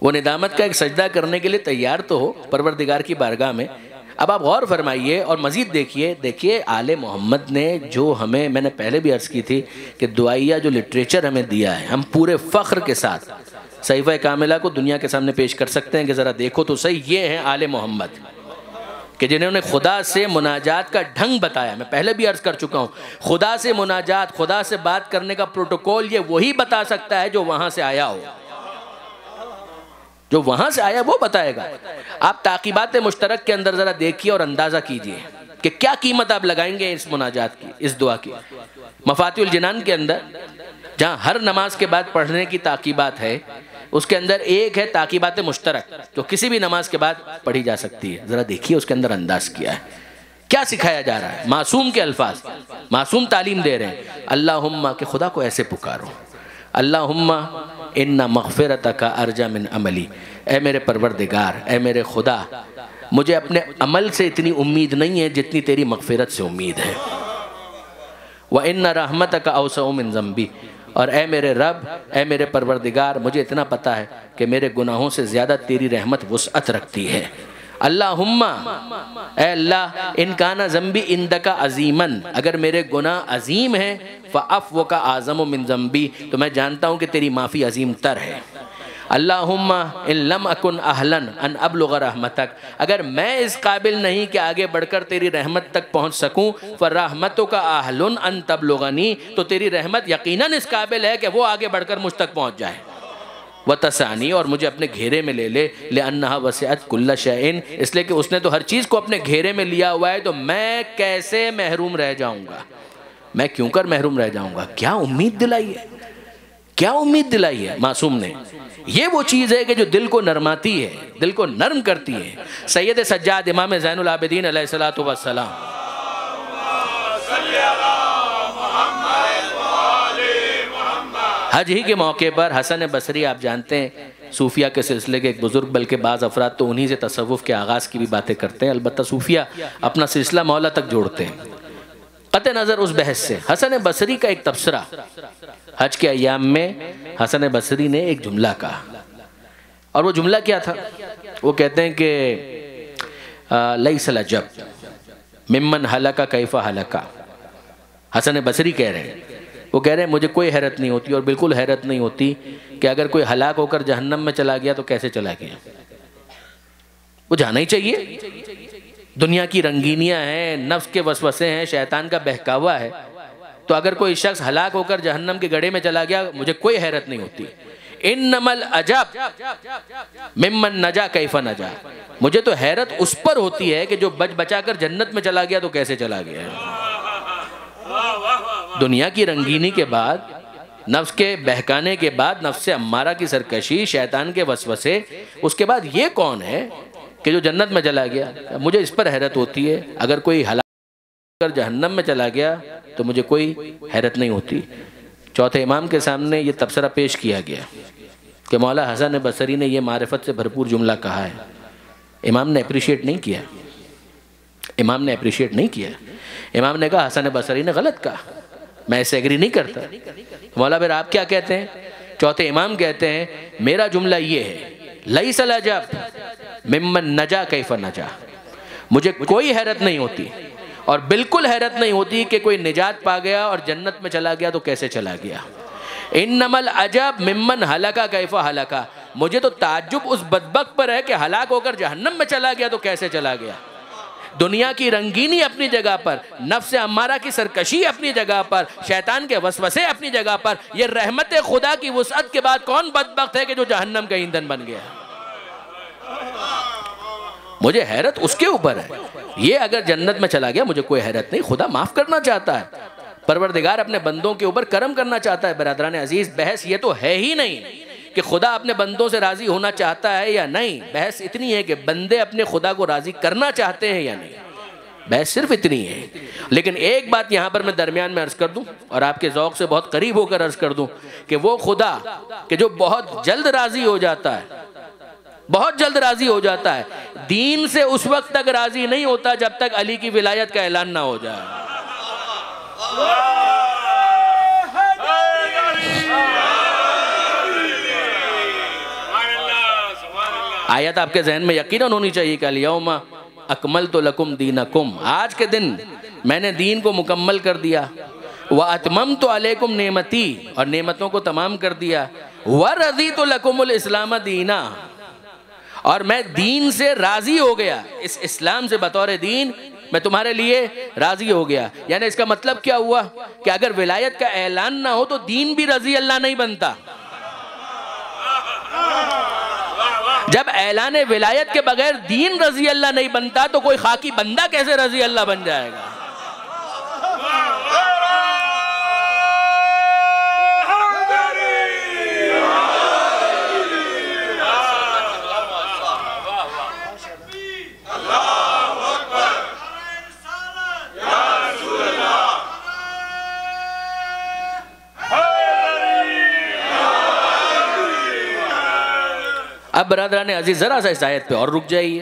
وہ ندامت کا ایک سجدہ کرنے کے لیے تیار تو ہو پروردگار کی بارگاہ میں۔ اب آپ غور فرمائیے اور مزید دیکھیے آل محمد نے جو ہمیں، میں نے پہلے بھی عرض کی تھی کہ دعائیہ جو لٹریچر ہمیں دیا ہے، ہم پورے فخر کے ساتھ صحیفہ کاملہ کو دنیا کے سامنے پیش کر سکتے ہیں کہ ذرا دیکھو تو صحیح، یہ ہیں آل محمد کہ جنہوں نے خدا سے مناجات کا ڈھنگ بتایا۔ میں پہلے بھی عرض کر چکا ہوں، خدا سے مناجات، خدا سے بات کرنے کا پروٹوکول یہ وہی بتا سکتا ہے جو وہاں سے آیا ہو، جو وہاں سے آیا وہ بتائے گا۔ آپ تعقیبات مشترک کے اندر ذرا دیکھیے اور اندازہ کیجئے کہ کیا قیمت آپ لگائیں گے اس مناجات کی، اس دعا کی۔ مفاتیح الجنان کے اندر جہاں ہر نماز کے بعد پڑھنے کی تاکیبات ہے، اس کے اندر ایک ہے تاکیبات مشترک جو کسی بھی نماز کے بعد پڑھی جا سکتی ہے۔ ذرا دیکھیے اس کے اندر انداز کیا ہے، کیا سکھایا جا رہا ہے، معصوم کے الفاظ، معصوم تعلیم دے رہے ہیں۔ اللہم کہ خدا کو ایسے پکارو، اللہم ان مغفرتک ارجا من عملی، اے میرے پروردگار، اے میرے خدا، مجھے اپنے عمل سے اتنی امید نہیں ہے جتنی تیری مغفرت سے امید ہے۔ وَإِنَّ رَحْمَتَكَ أَوْسَعُ مِنْ ذَنْبِي، اور اے میرے رب، اے میرے پروردگار، مجھے اتنا پتہ ہے کہ میرے گناہوں سے زیادہ تیری رحمت وسعت رکھتی ہے۔ اللہم، اے اللہ، ان کانا ذنبی عندک عظیماً، اگر میرے گناہ عظیم ہیں، فعفوک اعظم من ذنبی، تو میں جانتا ہوں کہ تیری معافی عظیم تر ہے۔ اللہم ان لم اکن اہلا ان ابلغ رحمتک، اگر میں اس قابل نہیں کہ آگے بڑھ کر تیری رحمت تک پہنچ سکوں، فرحمتک اہل ان تبلغنی، تو تیری رحمت یقیناً اس قابل ہے کہ وہ آگے بڑھ کر مجھ تک پہنچ جائے۔ وَتَسَعْنِي، اور مجھے اپنے گھیرے میں لے لے، لِأَنَّهَا وَسِعَتْ كُلَّ شَيْءٍ، اس لیے کہ اس نے تو ہر چیز کو اپنے گھیرے میں لیا ہوا ہے، تو میں کیسے محروم رہ جاؤں گا، میں کیوں کر محروم رہ جاؤں گا۔ کیا امید دلائی ہے، کیا امید دلائی ہے معصوم نے۔ یہ وہ چیز ہے کہ جو دل کو نرماتی ہے، دل کو نرم کرتی ہے۔ سید سجاد امام زین العابدین علیہ السلام حج ہی کے موقع پر حسن بصری، آپ جانتے ہیں صوفیہ کے سلسلے کے ایک بزرگ، بلکہ بعض افراد تو انہی سے تصوف کے آغاز کی بھی باتیں کرتے ہیں، البتہ صوفیہ اپنا سلسلہ مولا تک جوڑتے ہیں۔ قطع نظر اس بحث سے، حسن بصری کا ایک تبصرہ، حج کے ایام میں حسن بصری نے ایک جملہ کہا، اور وہ جملہ کیا تھا؟ وہ کہتے ہیں کہ لیس العجب ممن ہلک کیف ہلک۔ حسن بصری کہہ رہے ہیں، وہ کہہ رہے ہیں مجھے کوئی حیرت نہیں ہوتی، اور بالکل حیرت نہیں ہوتی کہ اگر کوئی ہلاک ہو کر جہنم میں چلا گیا تو کیسے چلا گیا۔ وہ جانا ہی چاہیے، دنیا کی رنگینیاں ہیں، نفس کے وسوسے ہیں، شیطان کا بہکاوا ہے، تو اگر کوئی شخص ہلاک ہو کر جہنم کے گڑھے میں چلا گیا مجھے کوئی حیرت نہیں ہوتی۔ انما العجب ممن نجا کیف نجا، مجھے تو حیرت اس پر ہوتی ہے کہ جو بچ بچا کر جنت میں چلا گیا تو کیسے چلا گیا۔ دنیا کی رنگینی کے بعد، نفس کے بہکانے کے بعد، نفس امارہ کی سرکشی، شیطان کے وسوسے، اس کے بعد یہ کون ہے کہ جو جنت میں چلا گیا۔ مجھے اس پر حیرت ہوتی ہے، اگر کوئی ہلاک کر جہنم میں چلا گیا تو مجھے کوئی حیرت نہیں ہوتی۔ چوتھے امام کے سامنے یہ تبصرہ پیش کیا گیا کہ مولا حسن بصری نے یہ معرفت سے بھرپور جملہ کہا ہے۔ امام نے اپریشیٹ نہیں کیا، امام نے اپریشیٹ نہیں کیا۔ امام نے کہا حسن بصری نے غلط کہا، میں اسے ایگری نہیں کرتا۔ مولا پھر آپ کیا کہتے ہیں؟ چوتھے امام کہتے ہیں میرا جملہ یہ ہے، لیس العجب ممن نجا کیف نجا، مجھے کوئی حیرت نہیں ہوتی، اور بالکل حیرت نہیں ہوتی کہ کوئی نجات پا گیا اور جنت میں چلا گیا تو کیسے چلا گیا۔ انما العجب ممن ہلکا کیف ہلکا، مجھے تو تعجب اس بدبخت پر ہے کہ ہلاک ہو کر جہنم میں چلا گیا تو کیسے چلا گیا۔ دنیا کی رنگینی اپنی جگہ پر، نفس امارہ کی سرکشی اپنی جگہ پر، شیطان کے وسوسے اپنی جگہ پر، یہ رحمت خدا کی وسعت کے بعد کون بدبخت ہے کہ جو جہنم کا ایندھن بن گیا۔ مجھے حیرت اس کے اوپر ہے، یہ اگر جنت میں چلا گیا مجھے کوئی حیرت نہیں، خدا معاف کرنا چاہتا ہے، پروردگار اپنے بندوں کے اوپر کرم کرنا چاہتا ہے۔ برادران عزیز، بحث یہ تو ہے ہی نہیں کہ خدا اپنے بندوں سے راضی ہونا چاہتا ہے یا نہیں، بحث اتنی ہے کہ بندے اپنے خدا کو راضی کرنا چاہتے ہیں یا نہیں، بحث صرف اتنی ہے۔ لیکن ایک بات یہاں پر میں درمیان میں عرض کر دوں، اور آپ کے ذوق سے بہت قریب ہو کر عرض کر دوں کہ وہ خدا کہ جو بہت جلد راضی ہو جاتا ہے، بہت جلد راضی ہو جاتا ہے، دین سے اس وقت تک راضی نہیں ہوتا جب تک علی کی ولایت کا اعلان نہ ہو جائے۔ آیت آپ کے ذہن میں یقیناً ہونی چاہیے کہ الیوم اکملت لکم دینکم، آج کے دن میں نے دین کو مکمل کر دیا، واتممت علیکم نعمتی، اور نعمتوں کو تمام کر دیا، ورضیت لکم الاسلام دینا، اور میں دین سے راضی ہو گیا، اس اسلام سے بطور دین میں تمہارے لیے راضی ہو گیا۔ یعنی اس کا مطلب کیا ہوا کہ اگر ولایت کا اعلان نہ ہو تو دین بھی رضی اللہ نہیں بنتا۔ جب اعلان ولایت کے بغیر دین رضی اللہ نہیں بنتا تو کوئی خاکی بندہ کیسے رضی اللہ بن جائے گا؟ اب برادران عزیز ذرا سا اس آیت پہ اور رک جائیے.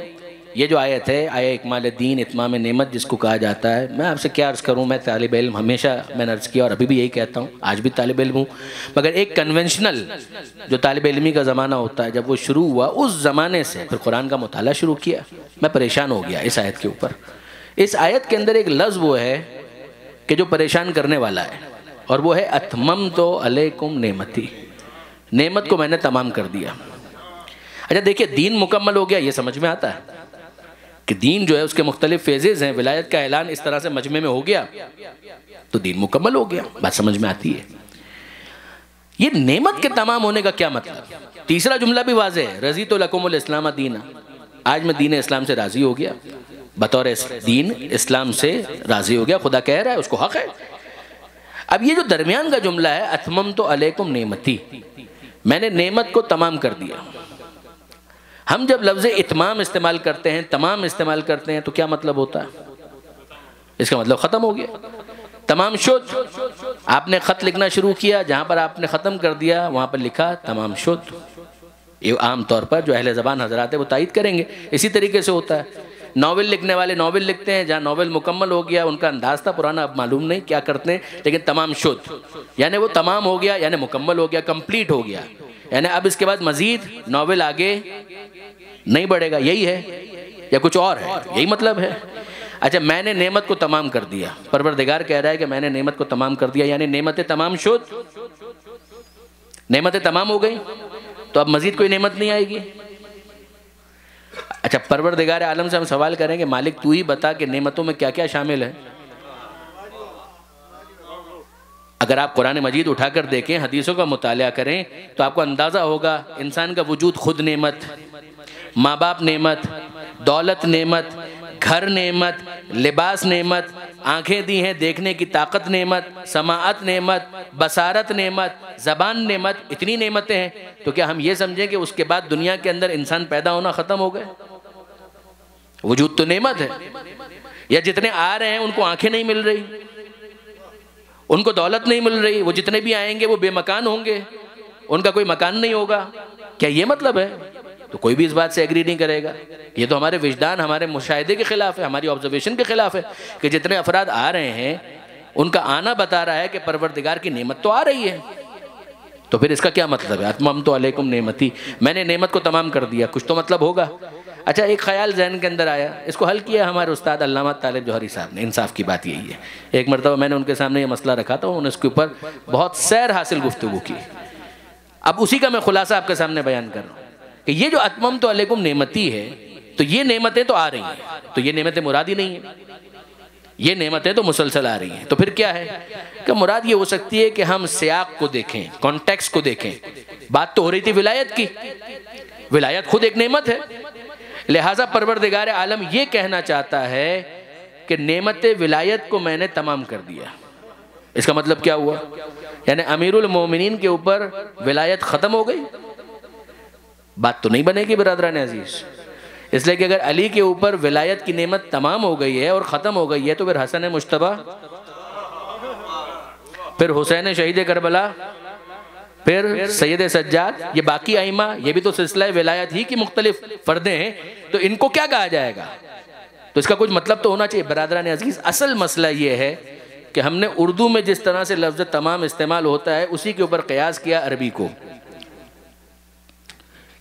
یہ جو آیت ہے آیہ اکمال دین اتمام نعمت جس کو کہا جاتا ہے، میں آپ سے کیا عرض کروں، میں طالب علم ہمیشہ میں نے عرض کیا اور ابھی بھی یہی کہتا ہوں، آج بھی طالب علم ہوں، مگر ایک کنونشنل جو طالب علمی کا زمانہ ہوتا ہے جب وہ شروع ہوا اس زمانے سے پھر قرآن کا مطالعہ شروع کیا، میں پریشان ہو گیا اس آیت کے اوپر. اس آیت کے اندر ایک لفظ وہ ہے کہ جو پریشان کرنے والا ہے، اور وہ ہے اتممت علیکم نعمتی، نعمت کو میں نے تمام کر دیا. اچھا دیکھیے، دین مکمل ہو گیا یہ سمجھ میں آتا ہے کہ دین جو ہے اس کے مختلف فیزز ہیں، ولایت کا اعلان اس طرح سے مجمع میں ہو گیا تو دین مکمل ہو گیا، بات سمجھ میں آتی ہے. یہ نعمت کے تمام ہونے کا کیا مطلب؟ تیسرا جملہ بھی واضح ہے، رضیت لکم الاسلام دینا، آج میں دین اسلام سے راضی ہو گیا، بطور دین اسلام سے راضی ہو گیا. خدا کہہ رہا ہے، اس کو حق ہے. اب یہ جو درمیان کا جملہ ہے اتممت علیکم نعمتی، میں نے نعمت کو تمام کر دیا. ہم جب لفظ اتمام استعمال کرتے ہیں، تمام استعمال کرتے ہیں تو کیا مطلب ہوتا ہے؟ اس کا مطلب ختم ہو گیا، تمام شد. آپ نے خط لکھنا شروع کیا، جہاں پر آپ نے ختم کر دیا وہاں پر لکھا تمام شد. یہ عام طور پر جو اہل زبان حضرات ہیں وہ تائید کریں گے. اسی طریقے سے ہوتا ہے، ناول لکھنے والے ناول لکھتے ہیں، جہاں ناول مکمل ہو گیا، ان کا انداز تھا پرانا، اب معلوم نہیں کیا کرتے ہیں، لیکن تمام شد یعنی وہ تمام ہو گیا، یعنی مکمل ہو گیا، کمپلیٹ ہو گیا، یعنی اب اس کے بعد مزید ناول آگے نہیں بڑھے گا. یہی ہے یا کچھ اور ہے؟ یہی مطلب ہے. اچھا، میں نے نعمت کو تمام کر دیا، پروردگار کہہ رہا ہے کہ میں نے نعمت کو تمام کر دیا، یعنی نعمتیں تمام شد، نعمتیں تمام ہو گئی تو اب مزید کوئی نعمت نہیں آئے گی. اچھا، پروردگار عالم سے ہم سوال کریں کہ مالک تو ہی بتا کہ نعمتوں میں کیا کیا شامل ہے. اگر آپ قرآن مجید اٹھا کر دیکھیں، حدیثوں کا مطالعہ کریں تو آپ کو اندازہ ہوگا انسان کا وجود خود نعمت، ماں باپ نعمت، دولت نعمت، گھر نعمت، لباس نعمت، آنکھیں دی ہیں دیکھنے کی طاقت نعمت، سماعت نعمت، بصارت نعمت، زبان نعمت، اتنی نعمتیں ہیں. تو کیا ہم یہ سمجھیں کہ اس کے بعد دنیا کے اندر انسان پیدا ہونا ختم ہو گئے؟ وجود تو نعمت ہے. یا جتنے آ رہے ہیں ان کو آنکھیں نہیں مل رہی، ان کو دولت نہیں مل رہی، وہ جتنے بھی آئیں گے وہ بے مکان ہوں گے، ان کا کوئی مکان نہیں ہوگا. کیا یہ مطلب ہے؟ تو کوئی بھی اس بات سے ایگری نہیں کرے گا. یہ تو ہمارے وجدان، ہمارے مشاہدے کے خلاف ہے، ہماری آبزرویشن کے خلاف ہے کہ جتنے افراد آ رہے ہیں ان کا آنا بتا رہا ہے کہ پروردگار کی نعمت تو آ رہی ہے. تو پھر اس کا کیا مطلب ہے؟ اتممت علیکم نعمتی، میں نے نعمت کو تمام کر دیا، کچھ تو مطلب ہوگا. اچھا، ایک خیال ذہن کے اندر آیا، اس کو حل کیا ہمارے استاد علامہ طالب جوہری صاحب نے. انصاف کی بات یہی ہے، ایک مرتبہ میں نے ان کے سامنے یہ مسئلہ رکھا تھا، انہوں نے اس کے اوپر بہت سیر حاصل گفتگو کی. اب اسی کا میں خلاصہ آپ کے سامنے بیان کر رہا ہوں کہ یہ جو اتممت علیکم نعمتی ہے، تو یہ نعمتیں تو آ رہی ہیں، تو یہ نعمتیں مراد ہی نہیں ہیں، یہ نعمتیں تو مسلسل آ رہی ہیں. تو پھر کیا ہے کہ مراد یہ ہو سکتی ہے کہ ہم سیاق کو دیکھیں، کانٹیکسٹ کو دیکھیں. بات تو ہو رہی تھی ولایت کی، ولایت خود ایک نعمت ہے، لہٰذا پروردگار عالم یہ کہنا چاہتا ہے کہ نعمت ولایت کو میں نے تمام کر دیا. اس کا مطلب کیا ہوا؟ یعنی امیر المومنین کے اوپر ولایت ختم ہو گئی؟ بات تو نہیں بنے گی برادران عزیز. اس لیے کہ اگر علی کے اوپر ولایت کی نعمت تمام ہو گئی ہے اور ختم ہو گئی ہے تو پھر حسن مجتبیٰ، پھر حسین شہید کربلا، پھر سید سجاد، یہ باقی ائمہ، یہ بھی تو سلسلہ ولایت ہی کی مختلف فردیں ہیں، تو ان کو کیا کہا جائے گا؟ تو اس کا کچھ مطلب تو ہونا چاہیے. برادران عزیز، اصل مسئلہ یہ ہے کہ ہم نے اردو میں جس طرح سے لفظ تمام استعمال ہوتا ہے اسی کے اوپر قیاس کیا عربی کو.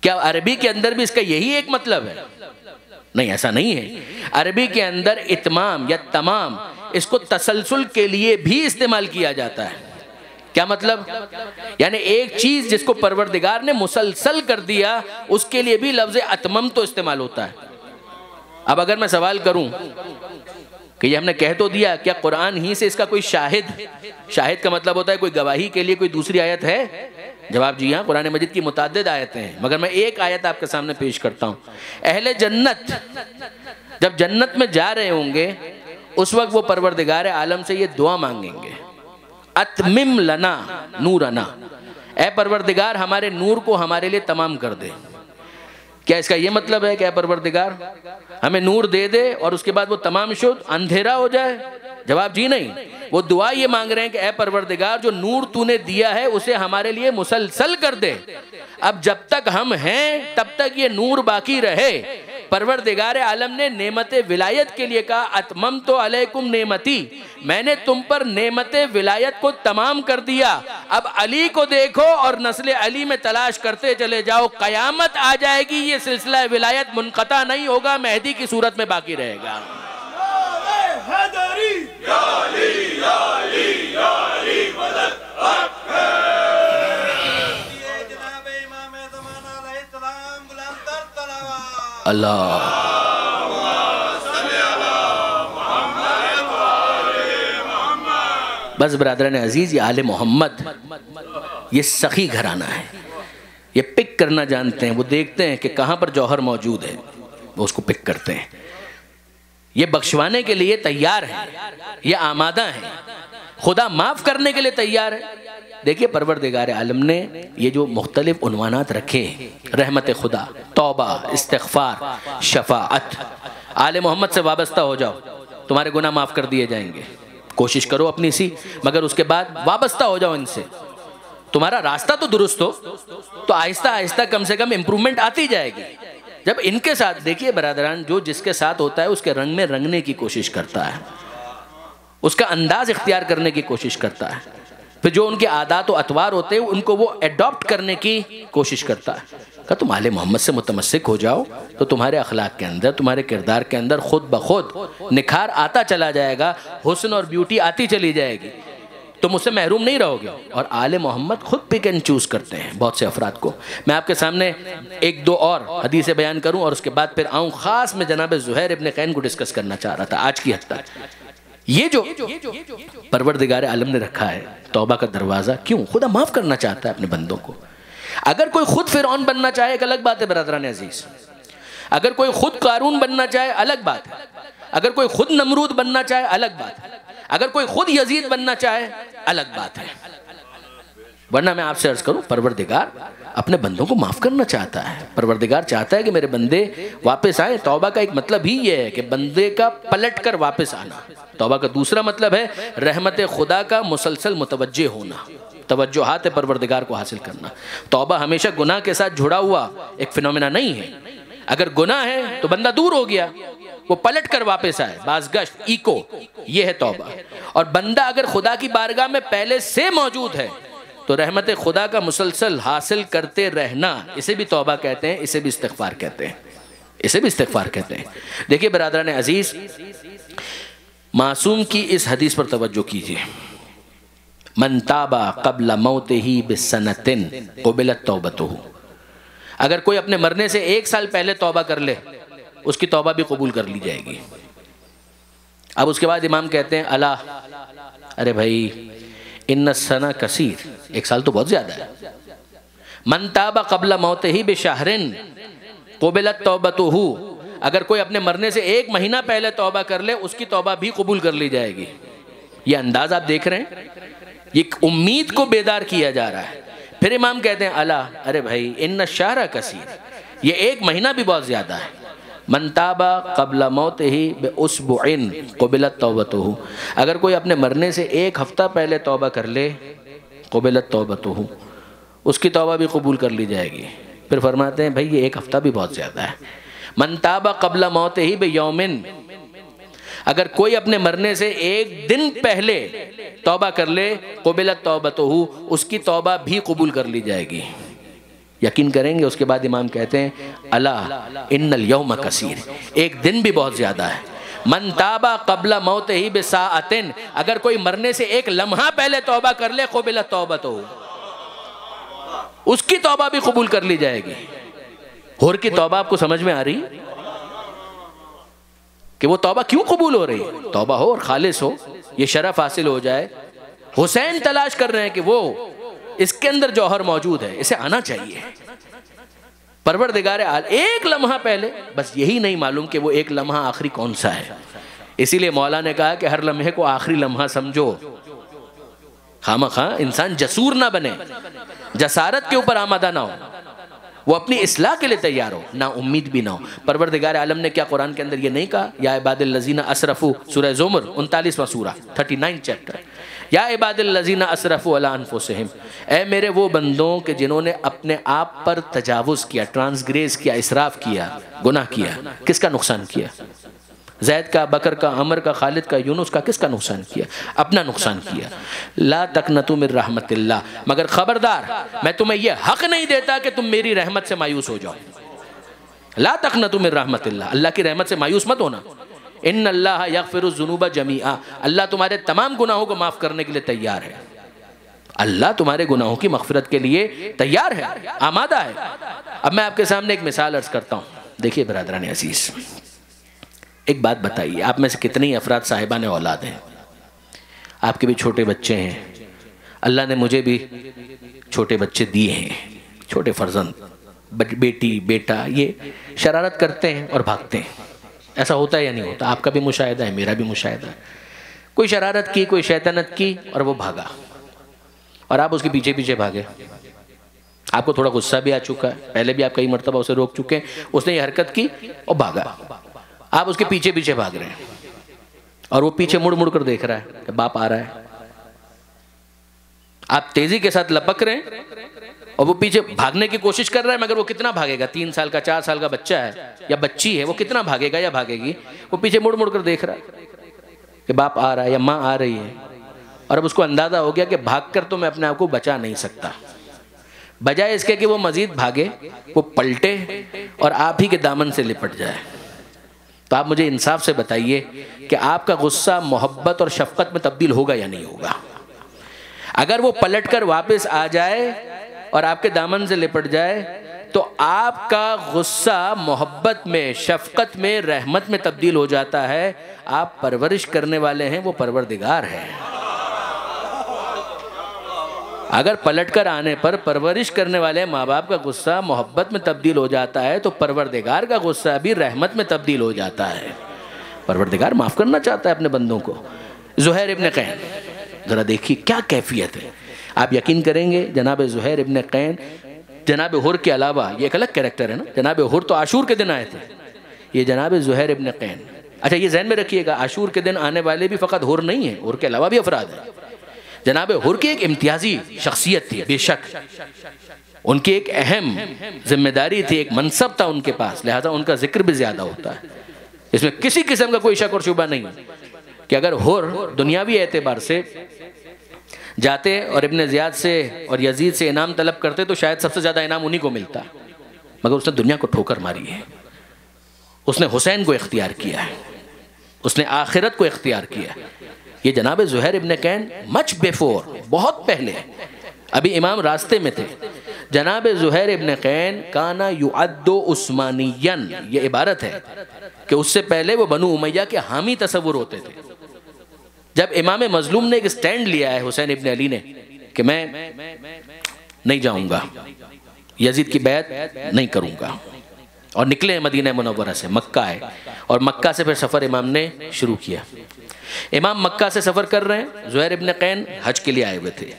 کیا عربی کے اندر بھی اس کا یہی ایک مطلب ہے؟ نہیں، ایسا نہیں ہے. عربی کے اندر اتمام یا تمام اس کو تسلسل کے لیے بھی استعمال کیا جاتا ہے. کیا مطلب؟ یعنی ایک چیز جس کو پروردگار نے مسلسل کر دیا اس کے لیے بھی لفظ اتمم تو استعمال ہوتا ہے. اب اگر میں سوال کروں کہ یہ ہم نے کہہ تو دیا، کیا قرآن ہی سے اس کا کوئی شاہد کا مطلب ہوتا ہے کوئی گواہی کے لیے کوئی دوسری آیت ہے؟ جواب جی ہاں، قرآن مجید کی متعدد آیتیں ہیں، مگر میں ایک آیت آپ کے سامنے پیش کرتا ہوں. اہل جنت جب جنت میں جا رہے ہوں گے اس وقت وہ پروردگار عالم سے یہ دعا مانگیں گے، اتمم لنا نورنا، اے پروردگار ہمارے نور کو ہمارے لیے تمام کر دے. کیا اس کا یہ مطلب ہے کہ اے پروردگار ہمیں نور دے دے اور اس کے بعد وہ تمام شد اندھیرا ہو جائے؟ جواب جی نہیں، وہ دعا یہ مانگ رہے ہیں کہ اے پروردگار جو نور تو نے دیا ہے اسے ہمارے لیے مسلسل کر دے، اب جب تک ہم ہیں تب تک یہ نور باقی رہے۔ پروردگار عالم نے نعمت ولایت کے لیے کہا اتممت علیکم نعمتی، میں نے تم پر نعمت ولایت کو تمام کر دیا، اب علی کو دیکھو اور نسل علی میں تلاش کرتے چلے جاؤ، قیامت آ جائے گی یہ سلسلہ ولایت منقطع نہیں ہوگا، مہدی کی صورت میں باقی رہے گا۔ اللہ بس برادران عزیز، یہ آل محمد یہ سخی گھرانہ ہے، یہ پک کرنا جانتے ہیں، وہ دیکھتے ہیں کہ کہاں پر جوہر موجود ہے وہ اس کو پک کرتے ہیں، یہ بخشوانے کے لیے تیار ہیں، یہ آمادہ ہیں، خدا معاف کرنے کے لیے تیار ہے۔ دیکھیے پروردگار عالم نے یہ جو مختلف عنوانات رکھے، رحمت خدا، توبہ، استغفار، شفاعت، آل محمد سے وابستہ ہو جاؤ تمہارے گناہ معاف کر دیے جائیں گے، کوشش کرو اپنی سی، مگر اس کے بعد وابستہ ہو جاؤ ان سے، تمہارا راستہ تو درست ہو تو آہستہ آہستہ کم سے کم امپرومنٹ آتی جائے گی۔ جب ان کے ساتھ دیکھیے برادران، جو جس کے ساتھ ہوتا ہے اس کے رنگ میں رنگنے کی کوشش کرتا ہے، اس کا انداز اختیار کرنے کی کوشش کرتا ہے، پھر جو ان کے عادات و اطوار ہوتے ہیں ان کو وہ ایڈاپٹ کرنے کی کوشش کرتا ہے۔ کہ تم آل محمد سے متمسک ہو جاؤ تو تمہارے اخلاق کے اندر، تمہارے کردار کے اندر خود بخود نکھار آتا چلا جائے گا، حسن اور بیوٹی آتی چلی جائے گی، تم اس سے محروم نہیں رہو گے۔ اور آل محمد خود پک اینڈ چوز کرتے ہیں بہت سے افراد کو۔ میں آپ کے سامنے ایک دو اور حدیثیں بیان کروں اور اس کے بعد پھر آؤں خاص میں جناب زہیر ابن قین کو ڈسکس کرنا چاہ رہا تھا آج کی حد تک۔ یہ جو پروردگار عالم نے رکھا ہے توبہ کا دروازہ، کیوں؟ خدا معاف کرنا چاہتا ہے اپنے بندوں کو۔ اگر کوئی خود فرعون بننا چاہے ایک الگ بات ہے برادران عزیز، اگر کوئی خود قارون بننا چاہے الگ بات ہے، اگر کوئی خود نمرود بننا چاہے الگ بات ہے، اگر کوئی خود یزید بننا چاہے الگ بات ہے، ورنہ میں آپ سے عرض کروں پروردگار اپنے بندوں کو معاف کرنا چاہتا ہے۔ پروردگار چاہتا ہے کہ میرے بندے واپس آئیں۔ توبہ کا ایک مطلب ہی یہ ہے کہ بندے کا پلٹ کر واپس آنا۔ توبہ کا دوسرا مطلب ہے رحمت خدا کا مسلسل متوجہ ہونا، توجہات پروردگار کو حاصل کرنا۔ توبہ ہمیشہ گناہ کے ساتھ جڑا ہوا ایک فینومینا نہیں ہے۔ اگر گناہ ہے تو بندہ دور ہو گیا، وہ پلٹ کر واپس آئے، بازگشت، ایکو، یہ ہے توبہ۔ اور بندہ اگر خدا کی بارگاہ میں پہلے سے موجود ہے تو رحمت خدا کا مسلسل حاصل کرتے رہنا، اسے بھی توبہ کہتے ہیں، اسے بھی استغفار کہتے ہیں، اسے بھی استغفار کہتے ہیں۔ دیکھیے برادران عزیز، معصوم کی اس حدیث پر توجہ کیجیے، من تاب قبل موتہ بسنۃ قبلت توبتہ۔ اگر کوئی اپنے مرنے سے 1 سال پہلے توبہ کر لے اس کی توبہ بھی قبول کر لی جائے گی۔ اب اس کے بعد امام کہتے ہیں اللہ، ارے بھائی ان السنہ کثیر، 1 سال تو بہت زیادہ ہے۔ من تاب قبل موتہ بشہر قبلت توبتہ، اگر کوئی اپنے مرنے سے 1 مہینہ پہلے توبہ کر لے اس کی توبہ بھی قبول کر لی جائے گی۔ یہ انداز آپ دیکھ رہے ہیں، یہ امید کو بیدار کیا جا رہا ہے۔ پھر امام کہتے ہیں اللہ، ارے بھائی ان الشہر کثیر، یہ 1 مہینہ بھی بہت زیادہ ہے۔ من تاب قبل موتہ باسبوع قبلت توبتہ، اگر کوئی اپنے مرنے سے 1 ہفتہ پہلے توبہ کر لے قبلت توبتہ، اس کی توبہ بھی قبول کر لی جائے گی۔ پھر فرماتے ہیں بھائی یہ 1 ہفتہ بھی بہت زیادہ ہے۔ من تاب قبل موتہ بیوم، اگر کوئی اپنے مرنے سے 1 دن پہلے توبہ کر لے قبلت توبتہ، اس کی توبہ بھی قبول کر لی جائے گی۔ یقین کریں گے؟ اس کے بعد امام کہتے ہیں اللہ ان الیوم کثیر، 1 دن بھی بہت زیادہ ہے۔ من تاب قبل موتہ بساعۃ، اگر کوئی مرنے سے 1 لمحہ پہلے توبہ کر لے قبلت توبتہ، اس کی توبہ بھی قبول کر لی جائے گی۔ حور کی توبہ آپ کو سمجھ میں آ رہی کہ وہ توبہ کیوں قبول ہو رہی ہے؟ توبہ ہو اور خالص ہو، یہ شرف حاصل ہو جائے۔ حسین تلاش کر رہے ہیں کہ وہ اس کے اندر جوہر موجود ہے، اسے آنا چاہیے۔ پروردگار عالم 1 لمحہ پہلے، بس یہی نہیں معلوم کہ وہ 1 لمحہ آخری کون سا ہے۔ اسی لیے مولا نے کہا کہ ہر لمحے کو آخری لمحہ سمجھو، خامخواہ انسان جسور نہ بنے، جسارت کے اوپر آمادہ نہ ہو۔ وہ اپنی اصلاح کے لیے تیار ہو، نا امید بھی نہ ہو۔ پروردگار عالم نے کیا قرآن کے اندر یہ نہیں کہا؟ یا عباد الذین اسرفوا، سورہ زمر 39واں سورہ 39 چیپٹر، یا عباد الذین اسرفوا علی انفسہم، اے میرے وہ بندوں کہ جنہوں نے اپنے آپ پر تجاوز کیا، ٹرانسگریس کیا، اسراف کیا، گناہ کیا۔ کس کا نقصان کیا؟ زید کا، بکر کا، عمر کا، خالد کا، یونس کا، کس کا نقصان کیا؟ اپنا نقصان کیا۔ لا تقنطوا من رحمت اللہ، مگر خبردار میں تمہیں یہ حق نہیں دیتا کہ تم میری رحمت سے مایوس ہو جاؤ۔ لا تقنطوا من رحمت اللہ، اللہ کی رحمت سے مایوس مت ہونا۔ ان اللہ یغفر الذنوب جمیعا، اللہ تمہارے تمام گناہوں کو معاف کرنے کے لیے تیار ہے۔ اللہ تمہارے گناہوں کی مغفرت کے لیے تیار ہے، آمادہ ہے۔ اب میں آپ کے سامنے ایک مثال عرض کرتا ہوں۔ دیکھیے برادران عزیز، ایک بات بتائیے، آپ میں سے کتنے افراد صاحبان اولاد ہیں؟ آپ کے بھی چھوٹے بچے ہیں، اللہ نے مجھے بھی چھوٹے بچے دیے ہیں، چھوٹے فرزند، بیٹی بیٹا، یہ شرارت کرتے ہیں اور بھاگتے ہیں۔ ایسا ہوتا ہے یا نہیں ہوتا؟ آپ کا بھی مشاہدہ ہے، میرا بھی مشاہدہ ہے۔ کوئی شرارت کی، کوئی شیطنت کی اور وہ بھاگا، اور آپ اس کے پیچھے پیچھے بھاگے۔ آپ کو تھوڑا غصہ بھی آ چکا ہے، پہلے بھی آپ کئی مرتبہ اسے روک چکے ہیں، اس نے یہ حرکت کی اور بھاگا، آپ اس کے پیچھے پیچھے بھاگ رہے ہیں، اور وہ پیچھے مڑ مڑ کر دیکھ رہا ہے کہ باپ آ رہا ہے۔ آپ تیزی کے ساتھ لپک رہے ہیں اور وہ پیچھے بھاگنے کی کوشش کر رہا ہے، مگر وہ کتنا بھاگے گا؟ 3 سال کا 4 سال کا بچہ ہے یا بچی ہے، وہ کتنا بھاگے گا یا بھاگے گی؟ وہ پیچھے مڑ مڑ کر دیکھ رہا ہے کہ باپ آ رہا ہے یا ماں آ رہی ہے، اور اب اس کو اندازہ ہو گیا کہ بھاگ کر تو میں اپنے آپ کو بچا نہیں سکتا۔ بجائے اس کے کہ وہ مزید بھاگے، وہ پلٹے اور آپ ہی کے دامن سے لپٹ جائے۔ تو آپ مجھے انصاف سے بتائیے کہ آپ کا غصہ محبت اور شفقت میں تبدیل ہوگا یا نہیں ہوگا؟ اگر وہ پلٹ کر واپس آ جائے اور آپ کے دامن سے لپٹ جائے تو آپ کا غصہ محبت میں، شفقت میں، رحمت میں تبدیل ہو جاتا ہے۔ آپ پرورش کرنے والے ہیں، وہ پروردگار ہے۔ اگر پلٹ کر آنے پر پرورش کرنے والے ماں باپ کا غصہ محبت میں تبدیل ہو جاتا ہے تو پروردگار کا غصہ بھی رحمت میں تبدیل ہو جاتا ہے۔ پروردگار معاف کرنا چاہتا ہے اپنے بندوں کو۔ زہیر ابن قین، ذرا دیکھیے کیا کیفیت ہے۔ آپ یقین کریں گے جناب زہیر ابن قین جناب حر کے علاوہ یہ ایک الگ کریکٹر ہے نا۔ جناب حر تو عاشور کے دن آئے تھے، یہ جناب زہیر ابن قین۔ اچھا یہ ذہن میں رکھیے گا، عاشور کے دن آنے والے بھی فقط حر نہیں ہیں، حر کے علاوہ بھی افراد ہیں۔ جناب حر کی ایک امتیازی شخصیت تھی، بے شک ان کی ایک اہم ذمہ داری تھی، ایک منصب تھا ان کے پاس، لہذا ان کا ذکر بھی زیادہ ہوتا ہے۔ اس میں کسی قسم کا کوئی شک اور شبہ نہیں کہ اگر حر دنیاوی اعتبار سے جاتے اور ابن زیاد سے اور یزید سے انعام طلب کرتے تو شاید سب سے زیادہ انعام انہی کو ملتا، مگر اس نے دنیا کو ٹھوکر ماری ہے۔ اس نے حسین کو اختیار کیا ہے، اس نے آخرت کو اختیار کیا ہے۔ یہ جناب زہیر ابن قین مچ بیفور، بہت پہلے، ابھی امام راستے میں تھے۔ جناب زہیر ابن قین کانا یعد عثمانیاً، یہ عبارت ہے کہ اس سے پہلے وہ بنو امیہ کے حامی تصور ہوتے تھے۔ جب امام مظلوم نے ایک سٹینڈ لیا ہے حسین ابن علی نے کہ میں نہیں جاؤں گا، یزید کی بیعت نہیں کروں گا، اور نکلے مدینہ منورہ سے، مکہ آئے، اور مکہ سے پھر سفر امام نے شروع کیا۔ امام مکہ سے سفر کر رہے ہیں، زہیر ابن قین حج کے لیے آئے ہوئے تھے۔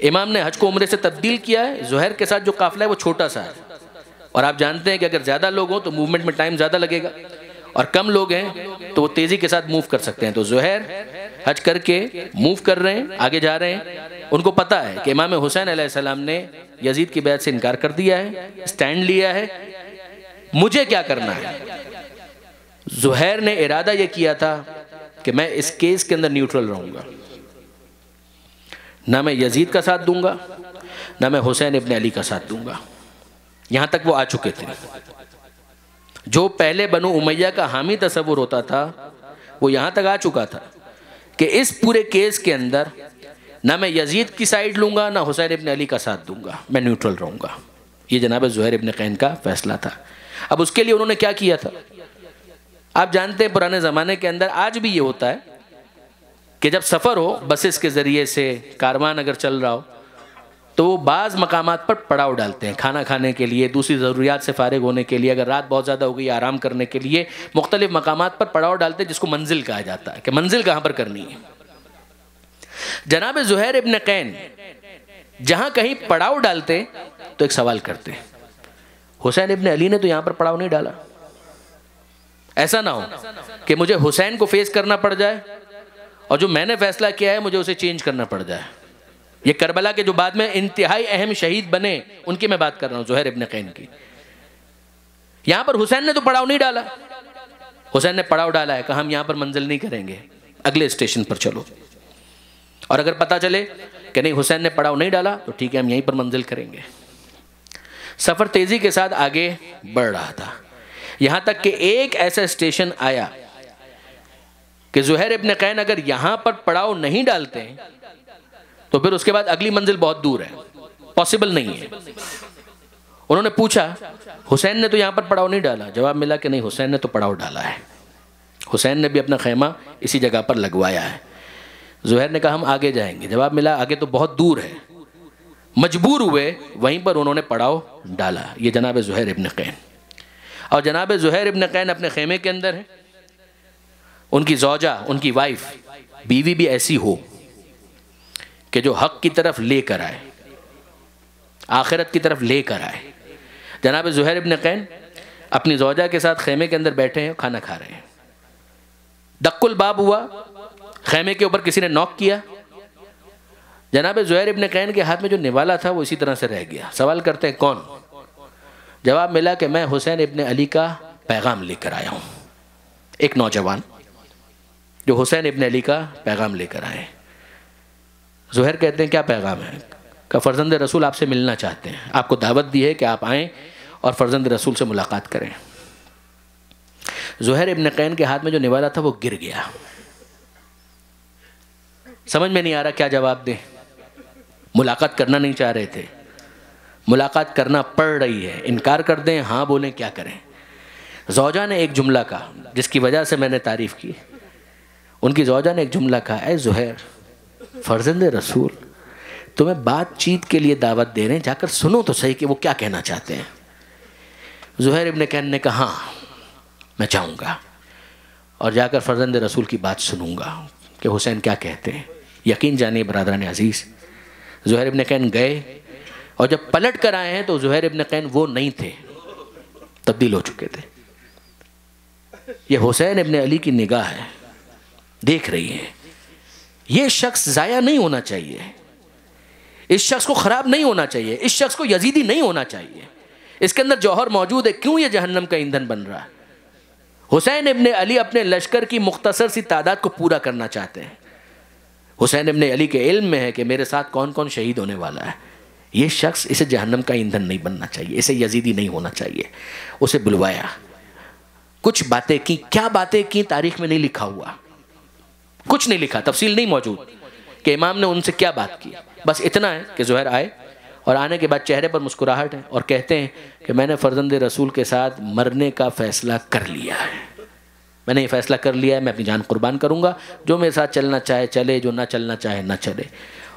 امام نے حج کو عمرے سے تبدیل کیا ہے، زہیر کے ساتھ جو قافلہ ہے وہ چھوٹا سا ہے، اور آپ جانتے ہیں کہ اگر زیادہ لوگ ہوں تو موومنٹ میں ٹائم زیادہ لگے گا، اور کم لوگ ہیں تو وہ تیزی کے ساتھ موو کر سکتے ہیں۔ تو زہیر حج کر کے موو کر رہے ہیں، آگے جا رہے ہیں۔ ان کو پتا ہے کہ امام حسین علیہ السلام نے یزید کی بیعت سے انکار کر دیا ہے، سٹینڈ لیا ہے، مجھے کیا کرنا ہے؟ زہیر نے ارادہ یہ کیا تھا کہ میں اس کیس کے اندر نیوٹرل رہوں گا، نہ میں یزید کا ساتھ دوں گا، نہ میں حسین ابن علی کا ساتھ دوں گا۔ یہاں تک وہ آ چکے تھے۔ جو پہلے بنو امیہ کا حامی تصور ہوتا تھا وہ یہاں تک آ چکا تھا کہ اس پورے کیس کے اندر نہ میں یزید کی سائیڈ لوں گا، نہ حسین ابن علی کا ساتھ دوں گا، میں نیوٹرل رہوں گا۔ یہ جناب زہیر ابن قین کا فیصلہ تھا۔ اب اس کے لیے انہوں نے کیا کیا تھا؟ آپ جانتے ہیں پرانے زمانے کے اندر آج بھی یہ ہوتا ہے کہ جب سفر ہو بسز کے ذریعے سے، کاروان اگر چل رہا ہو تو وہ بعض مقامات پر پڑاؤ ڈالتے ہیں، کھانا کھانے کے لیے، دوسری ضروریات سے فارغ ہونے کے لیے، اگر رات بہت زیادہ ہو گئی آرام کرنے کے لیے مختلف مقامات پر پڑاؤ ڈالتے ہیں، جس کو منزل کہا جاتا ہے کہ منزل کہاں پر کرنی ہے۔ جناب زہیر ابن قین جہاں کہیں پڑاؤ ڈالتے تو ایک سوال کرتے، حسین ابن علی نے تو یہاں پر پڑاؤ نہیں ڈالا. ایسا نہ ہو کہ مجھے حسین کو فیس کرنا پڑ جائے اور جو میں نے فیصلہ کیا ہے مجھے اسے چینج کرنا پڑ جائے. یہ کربلا کے جو بعد میں انتہائی اہم شہید بنے ان کی میں بات کر رہا ہوں، زہیر ابن قین کی. یہاں پر حسین نے تو پڑاؤ نہیں ڈالا. حسین نے پڑاؤ ڈالا ہے، کہا ہم یہاں پر منزل نہیں کریں گے، اگلے اسٹیشن پر چلو. اور اگر پتا چلے کہ نہیں حسین نے پڑاؤ نہیں ڈالا تو ٹھیک ہے ہم یہیں پر منزل کریں گے. سفر تیزی کے ساتھ آگے بڑھ رہا تھا، یہاں تک کہ ایک ایسا اسٹیشن آیا کہ زہیر ابن قین اگر یہاں پر پڑاؤ نہیں ڈالتے تو پھر اس کے بعد اگلی منزل بہت دور ہے، پاسبل نہیں ہے. انہوں نے پوچھا حسین نے تو یہاں پر پڑاؤ نہیں ڈالا؟ جواب ملا کہ نہیں حسین نے تو پڑاؤ ڈالا ہے، حسین نے بھی اپنا خیمہ اسی جگہ پر لگوایا ہے. زہیر نے کہا ہم آگے جائیں گے. جواب ملا آگے تو بہت دور ہے. مجبور ہوئے وہیں پر انہوں نے پڑاؤ ڈالا. یہ جناب زہیر ابن قین. اور جناب زہیر ابن قین اپنے خیمے کے اندر ہیں. ان کی زوجہ، ان کی وائف، بیوی بھی ایسی ہو کہ جو حق کی طرف لے کر آئے، آخرت کی طرف لے کر آئے. جناب زہیر ابن قین اپنی زوجہ کے ساتھ خیمے کے اندر بیٹھے ہیں، کھانا کھا رہے ہیں. دق الباب ہوا، خیمے کے اوپر کسی نے نوک کیا. جناب زہیر ابن قین کے ہاتھ میں جو نوالا تھا وہ اسی طرح سے رہ گیا. سوال کرتے ہیں کون؟ جواب ملا کہ میں حسین ابن علی کا پیغام لے کر آیا ہوں. ایک نوجوان جو حسین ابن علی کا پیغام لے کر آئے. زہیر کہتے ہیں کیا پیغام ہے؟ کہ فرزند رسول آپ سے ملنا چاہتے ہیں، آپ کو دعوت دی ہے کہ آپ آئیں اور فرزند رسول سے ملاقات کریں. زہیر ابن قین کے ہاتھ میں جو نوالا تھا وہ گر گیا. سمجھ میں نہیں آ رہا کیا جواب دیں. ملاقات کرنا نہیں چاہ رہے تھے، ملاقات کرنا پڑ رہی ہے. انکار کر دیں، ہاں بولیں، کیا کریں؟ زوجہ نے ایک جملہ کہا جس کی وجہ سے میں نے تعریف کی. ان کی زوجہ نے ایک جملہ کہا، اے زہیر فرزند رسول تمہیں بات چیت کے لیے دعوت دے رہے ہیں، جا کر سنو تو صحیح کہ وہ کیا کہنا چاہتے ہیں. زہیر ابن قین نے کہا ہاں میں چاہوں گا اور جا کر فرزند رسول کی بات سنوں گا کہ حسین کیا کہتے ہیں. یقین جانیے برادران عزیز، زہیر ابن قین گئے اور جب پلٹ کر آئے ہیں تو زہیر ابن قین وہ نہیں تھے، تبدیل ہو چکے تھے. یہ حسین ابن علی کی نگاہ ہے، دیکھ رہی ہے. یہ شخص ضائع نہیں ہونا چاہیے، اس شخص کو خراب نہیں ہونا چاہیے، اس شخص کو یزیدی نہیں ہونا چاہیے. اس کے اندر جوہر موجود ہے، کیوں یہ جہنم کا ایندھن بن رہا ہے؟ حسین ابن علی اپنے لشکر کی مختصر سی تعداد کو پورا کرنا چاہتے ہیں. حسین ابن علی کے علم میں ہے کہ میرے ساتھ کون کون شہید ہونے والا ہے. یہ شخص اسے جہنم کا ایندھن نہیں بننا چاہیے، اسے یزیدی نہیں ہونا چاہیے. اسے بلوایا، کچھ باتیں کی. کیا باتیں کی تاریخ میں نہیں لکھا ہوا، کچھ نہیں لکھا، تفصیل نہیں موجود کہ امام نے ان سے کیا بات کی. بس اتنا ہے کہ زہیر آئے اور آنے کے بعد چہرے پر مسکراہٹ ہے اور کہتے ہیں کہ میں نے فرزند رسول کے ساتھ مرنے کا فیصلہ کر لیا ہے. میں نے یہ فیصلہ کر لیا ہے، میں اپنی جان قربان کروں گا. جو میرے ساتھ چلنا چاہے چلے، جو نہ چلنا چاہے نہ چلے.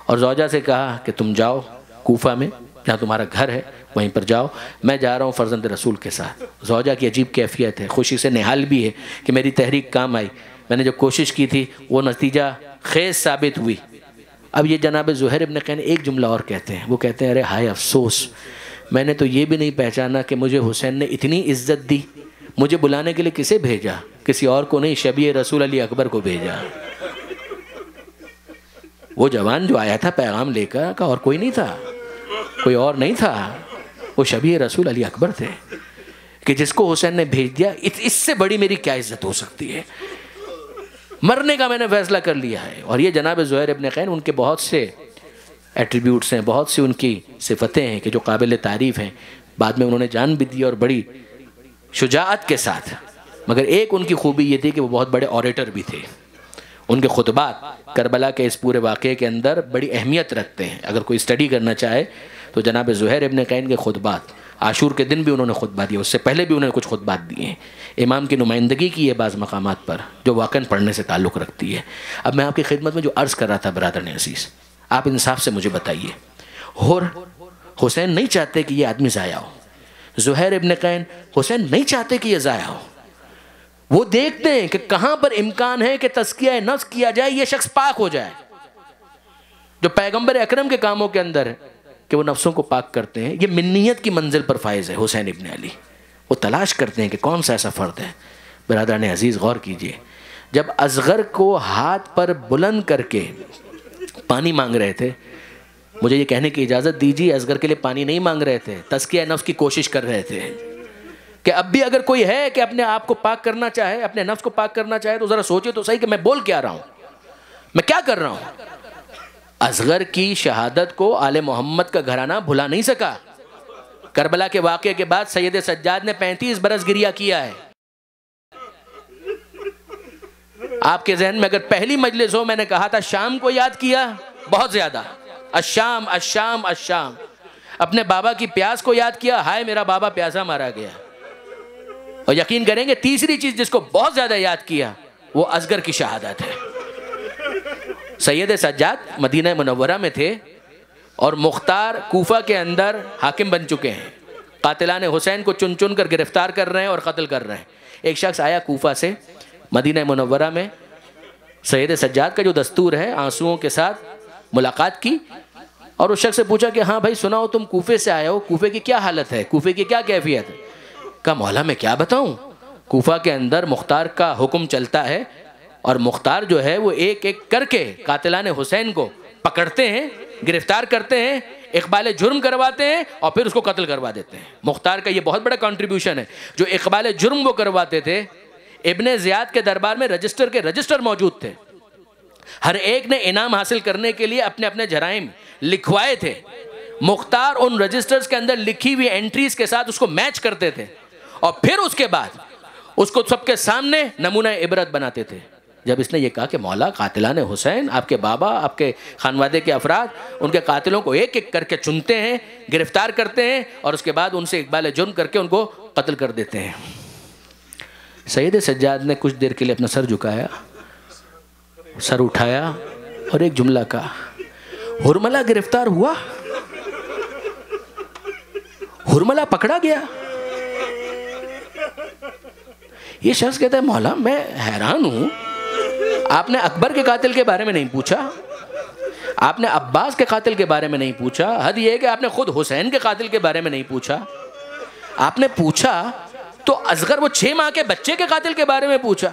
اور زوجہ سے کہا کہ تم جاؤ کوفہ میں جہاں تمہارا گھر ہے وہیں پر جاؤ، میں جا رہا ہوں فرزند رسول کے ساتھ. زوجہ کی عجیب کیفیت ہے، خوشی سے نہال بھی ہے کہ میری تحریک کام آئی، میں نے جو کوشش کی تھی وہ نتیجہ خیز ثابت ہوئی. اب یہ جناب زہیر ابن قین ایک جملہ اور کہتے ہیں. وہ کہتے ہیں ارے ہائے افسوس، میں نے تو یہ بھی نہیں پہچانا کہ مجھے حسین نے اتنی عزت دی. مجھے بلانے کے لیے کسے بھیجا؟ کسی اور کو نہیں، شبیہ رسول علی اکبر کو بھیجا. وہ جوان جو آیا تھا پیغام لے کر کا اور کوئی نہیں تھا، کوئی اور نہیں تھا، وہ شبیہ رسول علی اکبر تھے کہ جس کو حسین نے بھیج دیا. اس سے بڑی میری کیا عزت ہو سکتی ہے؟ مرنے کا میں نے فیصلہ کر لیا ہے. اور یہ جناب زہیر ابن قین، ان کے بہت سے ایٹریبیوٹس ہیں، بہت سی ان کی صفتیں ہیں کہ جو قابل تعریف ہیں. بعد میں انہوں نے جان بھی دی اور بڑی شجاعت کے ساتھ. مگر ایک ان کی خوبی یہ تھی کہ وہ بہت بڑے اوریٹر بھی تھے. ان کے خطبات کربلا کے اس پورے واقعے کے اندر بڑی اہمیت رکھتے ہیں. اگر کوئی اسٹڈی کرنا چاہے تو جناب زہیر ابن قین کے خطبات، عاشور کے دن بھی انہوں نے خطبہ دیا، اس سے پہلے بھی انہوں نے کچھ خطبات دیے ہیں. امام کی نمائندگی کی ہے بعض مقامات پر جو واقعاً پڑھنے سے تعلق رکھتی ہے. اب میں آپ کی خدمت میں جو عرض کر رہا تھا برادران عزیز، آپ انصاف سے مجھے بتائیے، اور حسین نہیں چاہتے کہ یہ آدمی ضائع ہو. زہیر ابن قین حسین نہیں چاہتے کہ یہ ضائع ہو. وہ دیکھتے ہیں کہ کہاں پر امکان ہے کہ تزکیہ نفس کیا جائے، یہ شخص پاک ہو جائے. جو پیغمبر اکرم کے کاموں کے اندر ہے کہ وہ نفسوں کو پاک کرتے ہیں. یہ منیت کی منزل پر فائز ہے حسین ابن علی. وہ تلاش کرتے ہیں کہ کون سا ایسا فرد ہے. برادران عزیز غور کیجئے، جب اصغر کو ہاتھ پر بلند کر کے پانی مانگ رہے تھے، مجھے یہ کہنے کی اجازت دیجیے اصغر کے لیے پانی نہیں مانگ رہے تھے، تزکیہ نفس کی کوشش کر رہے تھے کہ اب بھی اگر کوئی ہے کہ اپنے آپ کو پاک کرنا چاہے، اپنے نفس کو پاک کرنا چاہے، تو ذرا سوچے تو صحیح کہ میں بول کیا رہا ہوں، میں کیا کر رہا ہوں. اصغر کی شہادت کو آل محمد کا گھرانہ بھلا نہیں سکا. کربلا کے واقعے کے بعد سید سجاد نے 35 برس گریہ کیا ہے. آپ کے ذہن میں اگر پہلی مجلس ہو، میں نے کہا تھا شام کو یاد کیا بہت زیادہ، الشام الشام الشام. اپنے بابا کی پیاس کو یاد کیا، ہائے میرا بابا پیاسا مارا گیا. اور یقین کریں گے تیسری چیز جس کو بہت زیادہ یاد کیا وہ اصغر کی شہادت ہے. سید سجاد مدینہ منورہ میں تھے اور مختار کوفہ کے اندر حاکم بن چکے ہیں. قاتلان حسین کو چن چن کر گرفتار کر رہے ہیں اور قتل کر رہے ہیں. ایک شخص آیا کوفہ سے مدینہ منورہ میں، سید سجاد کا جو دستور ہے آنسوؤں کے ساتھ ملاقات کی، اور اس شخص سے پوچھا کہ ہاں بھائی سناؤ تم کوفے سے آئے ہو، کوفے کی کیا حالت ہے، کوفے کی کیا کیفیت ہے؟ کہا مولا میں کیا بتاؤں، کوفہ کے اندر مختار کا حکم چلتا ہے اور مختار جو ہے وہ ایک ایک کر کے قاتلان حسین کو پکڑتے ہیں، گرفتار کرتے ہیں، اقبال جرم کرواتے ہیں اور پھر اس کو قتل کروا دیتے ہیں. مختار کا یہ بہت بڑا کنٹریبیوشن ہے. جو اقبال جرم وہ کرواتے تھے، ابن زیاد کے دربار میں رجسٹر موجود تھے. ہر ایک نے انعام حاصل کرنے کے لیے اپنے اپنے جرائم لکھوائے تھے. مختار ان رجسٹرز کے اندر لکھی ہوئی انٹریز کے ساتھ اس کو میچ کرتے تھے اور پھر اس کے بعد اس کو سب کے سامنے نمونہ عبرت بناتے تھے. جب اس نے یہ کہا کہ مولا قاتلان حسین، آپ کے بابا، آپ کے خانوادے کے افراد، ان کے قاتلوں کو ایک ایک کر کے چنتے ہیں، گرفتار کرتے ہیں اور اس کے بعد ان سے اقبال جرم کر کے ان کو قتل کر دیتے ہیں. سید سجاد نے کچھ دیر کے لیے اپنا سر جھکایا، سر اٹھایا اور ایک جملہ کہا، ہرملہ گرفتار ہوا، ہرملہ پکڑا گیا. یہ شخص کہتا ہے مولا میں حیران ہوں، آپ نے اکبر کے قاتل کے بارے میں نہیں پوچھا، آپ نے عباس کے قاتل کے بارے میں نہیں پوچھا، حد یہ ہے کہ آپ نے خود حسین کے قاتل کے بارے میں نہیں پوچھا. آپ نے پوچھا تو اصغر وہ 6 ماہ کے بچے کے قاتل کے بارے میں پوچھا.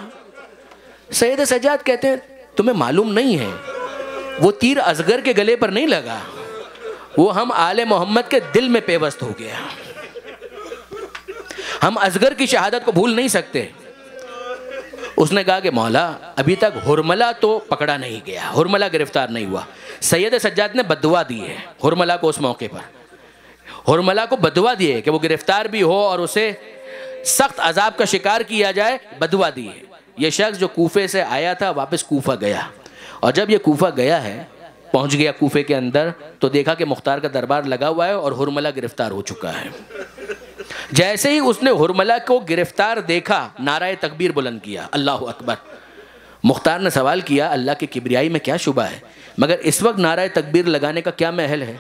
سید سجاد کہتے ہیں تمہیں معلوم نہیں ہے وہ تیر اصغر کے گلے پر نہیں لگا، وہ ہم آل محمد کے دل میں پیوست ہو گیا. ہم اصغر کی شہادت کو بھول نہیں سکتے. اس نے کہا کہ مولا ابھی تک ہرملہ تو پکڑا نہیں گیا، ہرملہ گرفتار نہیں ہوا. سید سجاد نے بددعا دی ہے ہرملہ کو. اس موقع پر ہرملہ کو بددعا دی ہے کہ وہ گرفتار بھی ہو اور اسے سخت عذاب کا شکار کیا جائے، بددعا دی ہے. یہ شخص جو کوفے سے آیا تھا واپس کوفہ گیا، اور جب یہ کوفہ گیا ہے، پہنچ گیا کوفے کے اندر، تو دیکھا کہ مختار کا دربار لگا ہوا ہے اور ہرملہ گرفتار ہو چکا ہے. جیسے ہی اس نے ہرملہ کو گرفتار دیکھا، نعرہ تکبیر بلند کیا، اللہ اکبر. مختار نے سوال کیا اللہ کی کبریائی میں کیا شبہ ہے، مگر اس وقت نعرہ تکبیر لگانے کا کیا محل ہے؟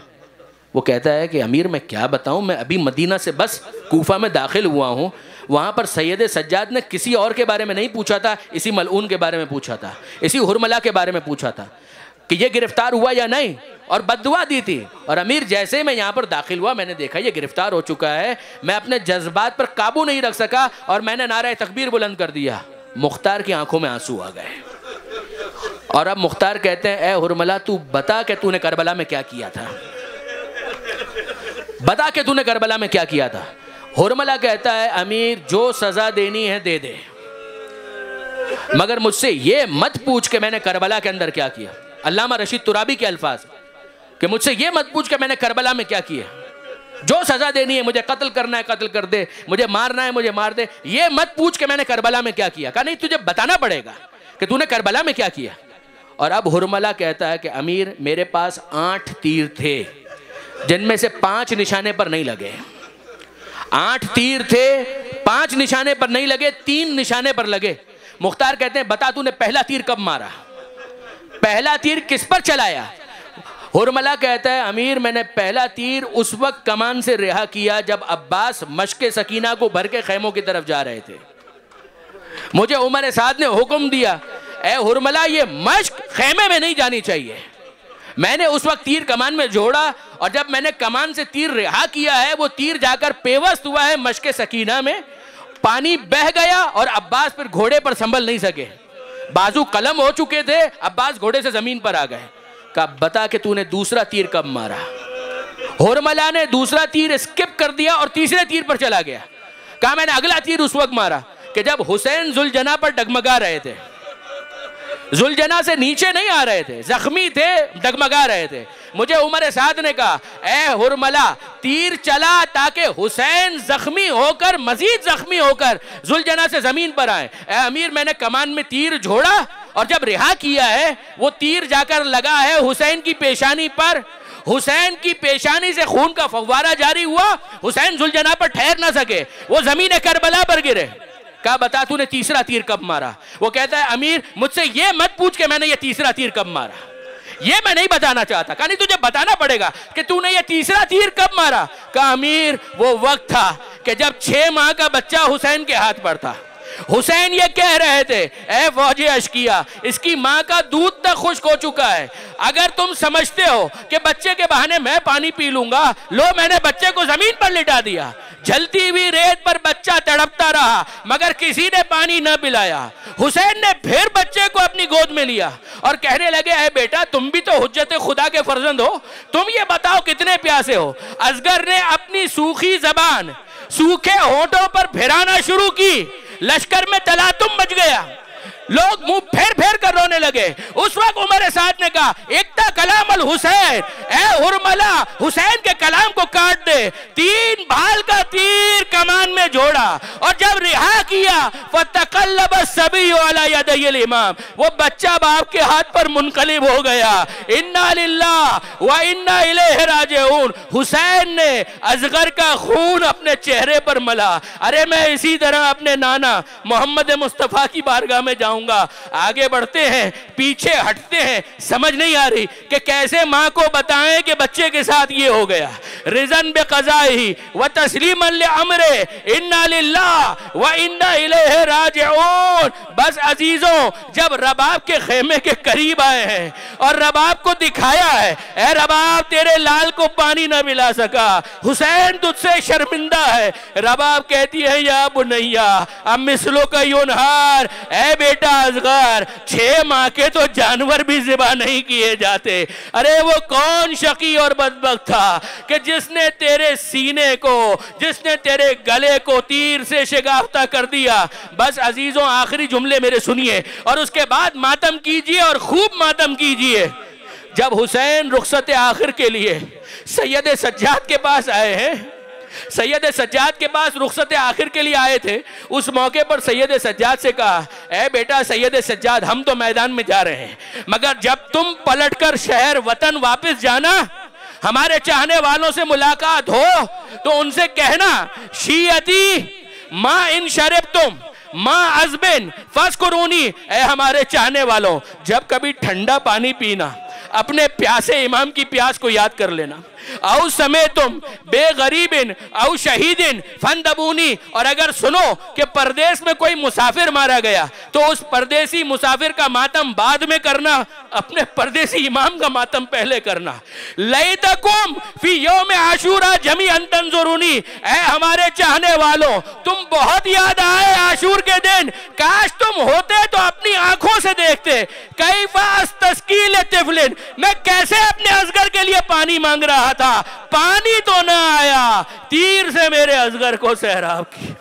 وہ کہتا ہے کہ امیر میں کیا بتاؤں، میں ابھی مدینہ سے بس کوفہ میں داخل ہوا ہوں، وہاں پر سید سجاد نے کسی اور کے بارے میں نہیں پوچھا تھا، اسی ملعون کے بارے میں پوچھا تھا، اسی ہرملہ کے بارے میں پوچھا تھا کہ یہ گرفتار ہوا یا نہیں، اور بددعا دی تھی. اور امیر جیسے میں یہاں پر داخل ہوا، میں نے دیکھا یہ گرفتار ہو چکا ہے، میں اپنے جذبات پر قابو نہیں رکھ سکا اور میں نے نعرہ تکبیر بلند کر دیا. مختار کی آنکھوں میں آنسو آ گئے. اور اب مختار کہتے ہیں اے ہرملہ تو بتا کہ تو نے کربلا میں کیا کیا تھا، بتا کہ تو نے کربلا میں کیا کیا تھا. ہرملہ کہتا ہے امیر جو سزا دینی ہے دے دے، مگر مجھ سے یہ مت پوچھ کہ میں نے کربلا کے اندر کیا کیا. علامہ رشید ترابی کے الفاظ کہ مجھ سے یہ مت پوچھ کہ میں نے کربلا میں کیا کیا. جو سزا دینی ہے، مجھے قتل کرنا ہے قتل کر دے، مجھے مارنا ہے مجھے مار دے، یہ مت پوچھ کہ میں نے کربلا میں کیا کیا. کہا نہیں تجھے بتانا پڑے گا کہ تو نے کربلا میں کیا کیا. اور اب ہرملہ کہتا ہے کہ امیر میرے پاس 8 تیر تھے جن میں سے 5 نشانے پر نہیں لگے. 8 تیر تھے، 5 نشانے پر نہیں لگے، 3 نشانے پر لگے. مختار کہتے ہیں بتا تو نے پہلا تیر کب مارا، پہلا تیر کس پر چلایا. ہرملہ کہتا ہے امیر میں نے پہلا تیر اس وقت کمان سے رہا کیا جب عباس مشق سکینہ کو بھر کے خیموں کی طرف جا رہے تھے. مجھے عمر سعد نے حکم دیا اے ہرملہ یہ مشق خیمے میں نہیں جانی چاہیے، میں نے اس وقت تیر کمان میں جوڑا اور جب میں نے کمان سے تیر رہا کیا ہے وہ تیر جا کر پیوست ہوا ہے مشک سکینہ میں، پانی بہہ گیا اور عباس پھر گھوڑے پر سنبھل نہیں سکے، بازو قلم ہو چکے تھے، عباس گھوڑے سے زمین پر آ گئے۔ کہا بتا کہ تو نے دوسرا تیر کب مارا؟ حرملہ نے دوسرا تیر اسکپ کر دیا اور تیسرے تیر پر چلا گیا۔ کہا میں نے اگلا تیر اس وقت مارا کہ جب حسین ذوالجناح پر ڈگمگا رہے تھے، ذوالجناح سے نیچے نہیں آ رہے تھے، زخمی تھے، ڈگمگا رہے تھے۔ مجھے عمر سعد نے کہا اے حرملہ تیر چلا تاکہ حسین زخمی ہو کر، مزید زخمی ہو کر ذوالجناح سے زمین پر آئے۔ اے امیر میں نے کمان میں تیر جھوڑا اور جب رہا کیا ہے وہ تیر جا کر لگا ہے حسین کی پیشانی پر، حسین کی پیشانی سے خون کا فوارہ جاری ہوا، حسین ذوالجناح پر ٹھہر نہ سکے، وہ زمین کربلا پر گرے۔ کہا بتا تو نے تیسرا تیر کب مارا؟ وہ کہتا ہے امیر مجھ سے یہ مت پوچھ کہ میں نے یہ تیسرا تیر کب مارا، یہ میں نہیں بتانا چاہتا۔ کہا نہیں تجھے بتانا پڑے گا کہ تو نے یہ تیسرا تیر کب مارا۔ کہا امیر وہ وقت تھا کہ جب 6 ماہ کا بچہ حسین کے ہاتھ پر تھا، حسین یہ کہہ رہے تھے اے فوج اشقیہ اس کی ماں کا دودھ تک خشک ہو چکا ہے، اگر تم سمجھتے ہو کہ بچے کے بہانے میں پانی پی لوں گا، لو میں نے بچے کو زمین پر لٹا دیا، جلتی ہوئی ریت پر بچہ تڑپتا رہا مگر کسی نے پانی نہ پلایا۔ حسین نے پھر بچے کو اپنی گود میں لیا اور کہنے لگے اے بیٹا تم بھی تو حجت خدا کے فرزند ہو، تم یہ بتاؤ کتنے پیاسے ہو۔ اصغر نے اپنی سوکھی زبان سوکھے ہونٹوں پر پھرانا شروع کی، لشکر میں تلاتم مچ گیا، لوگ منہ پھیر پھیر کر رونے لگے۔ اس وقت عمر سعد نے کہا اقتا کلام الحسین، اے حرملہ حسین کے کلام کو کاٹ دے۔ 3 بھال کا تیر کمان میں جوڑا اور جب رہا کیا فَتَقَلَّبَ الصَّبِيُّ عَلَى يَدَيِ الْإِمَامِ، وہ بچہ باپ کے ہاتھ پر منقلب ہو گیا۔ اِنَّا لِلَّهِ وَإِنَّا إِلَيْهِ رَاجِعُونَ۔ حسین نے اصغر کا خون اپنے چہرے پر ملا۔ ارے میں اسی طرح اپنے نانا محمد مصطفیٰ کی بارگاہ میں جاؤں گا۔ آگے بڑھتے ہیں، پیچھے ہٹتے ہیں، سمجھ نہیں آ رہی کہ کیسے ماں کو بتائیں کہ بچے کے ساتھ یہ ہو گیا۔ رضن بقضائہ وتسلیما لامرہ انا للہ وانا الیہ راجعون۔ بس عزیزوں جب رباب کے خیمے کے قریب آئے ہیں اور رباب کو دکھایا ہے اے رباب تیرے لال کو پانی نہ ملا سکا، حسین تجھ سے شرمندہ ہے، رباب کہتی ہے یا بنیا اب مثلوں کا ینہار، اے بیٹا اصغر 6 ماہ کے تو جانور بھی ذبح نہیں کیے جاتے۔ ارے وہ کون شقی اور بدبخت تھا کہ جس نے تیرے سینے کو، جس نے تیرے گلے کو تیر سے شگافتہ کر دیا۔ بس عزیزوں آخری جملے میرے سنیے اور اس کے بعد ماتم کیجئے اور خوب ماتم کیجئے۔ جب حسین رخصت آخر کے لیے سید سجاد کے پاس آئے ہیں، سید سجاد کے پاس رخصت آخر کے لیے آئے تھے، اس موقع پر سید سجاد سے کہا اے بیٹا سید سجاد ہم تو میدان میں جا رہے ہیں مگر جب تم پلٹ کر شہر وطن واپس جانا، ہمارے چاہنے والوں سے ملاقات ہو تو ان سے کہنا شیعتی ما ان شربتم ما عزبن فاذکرونی، اے ہمارے چاہنے والوں جب کبھی ٹھنڈا پانی پینا اپنے پیاسے امام کی پیاس کو یاد کر لینا۔ او سمیتم بے غریبن او شہیدن فندبونی، اور اگر سنو کہ پردیس میں کوئی مسافر مارا گیا تو اس پردیسی مسافر کا ماتم بعد میں کرنا، اپنے پردیسی امام کا ماتم پہلے کرنا۔ لیتکم فی یوم عاشورہ جمیعا تنظرونی، اے ہمارے چاہنے والوں تم بہت یاد آئے عاشور کے دن، کاش تم ہوتے تو اپنی آنکھوں سے دیکھتے۔ کیف استسقی لطفل، میں کیسے اپنے اصغر کے لیے پانی مانگ رہا تھا، پانی تو نہ آیا، تیر سے میرے اصغر کو سیراب کی۔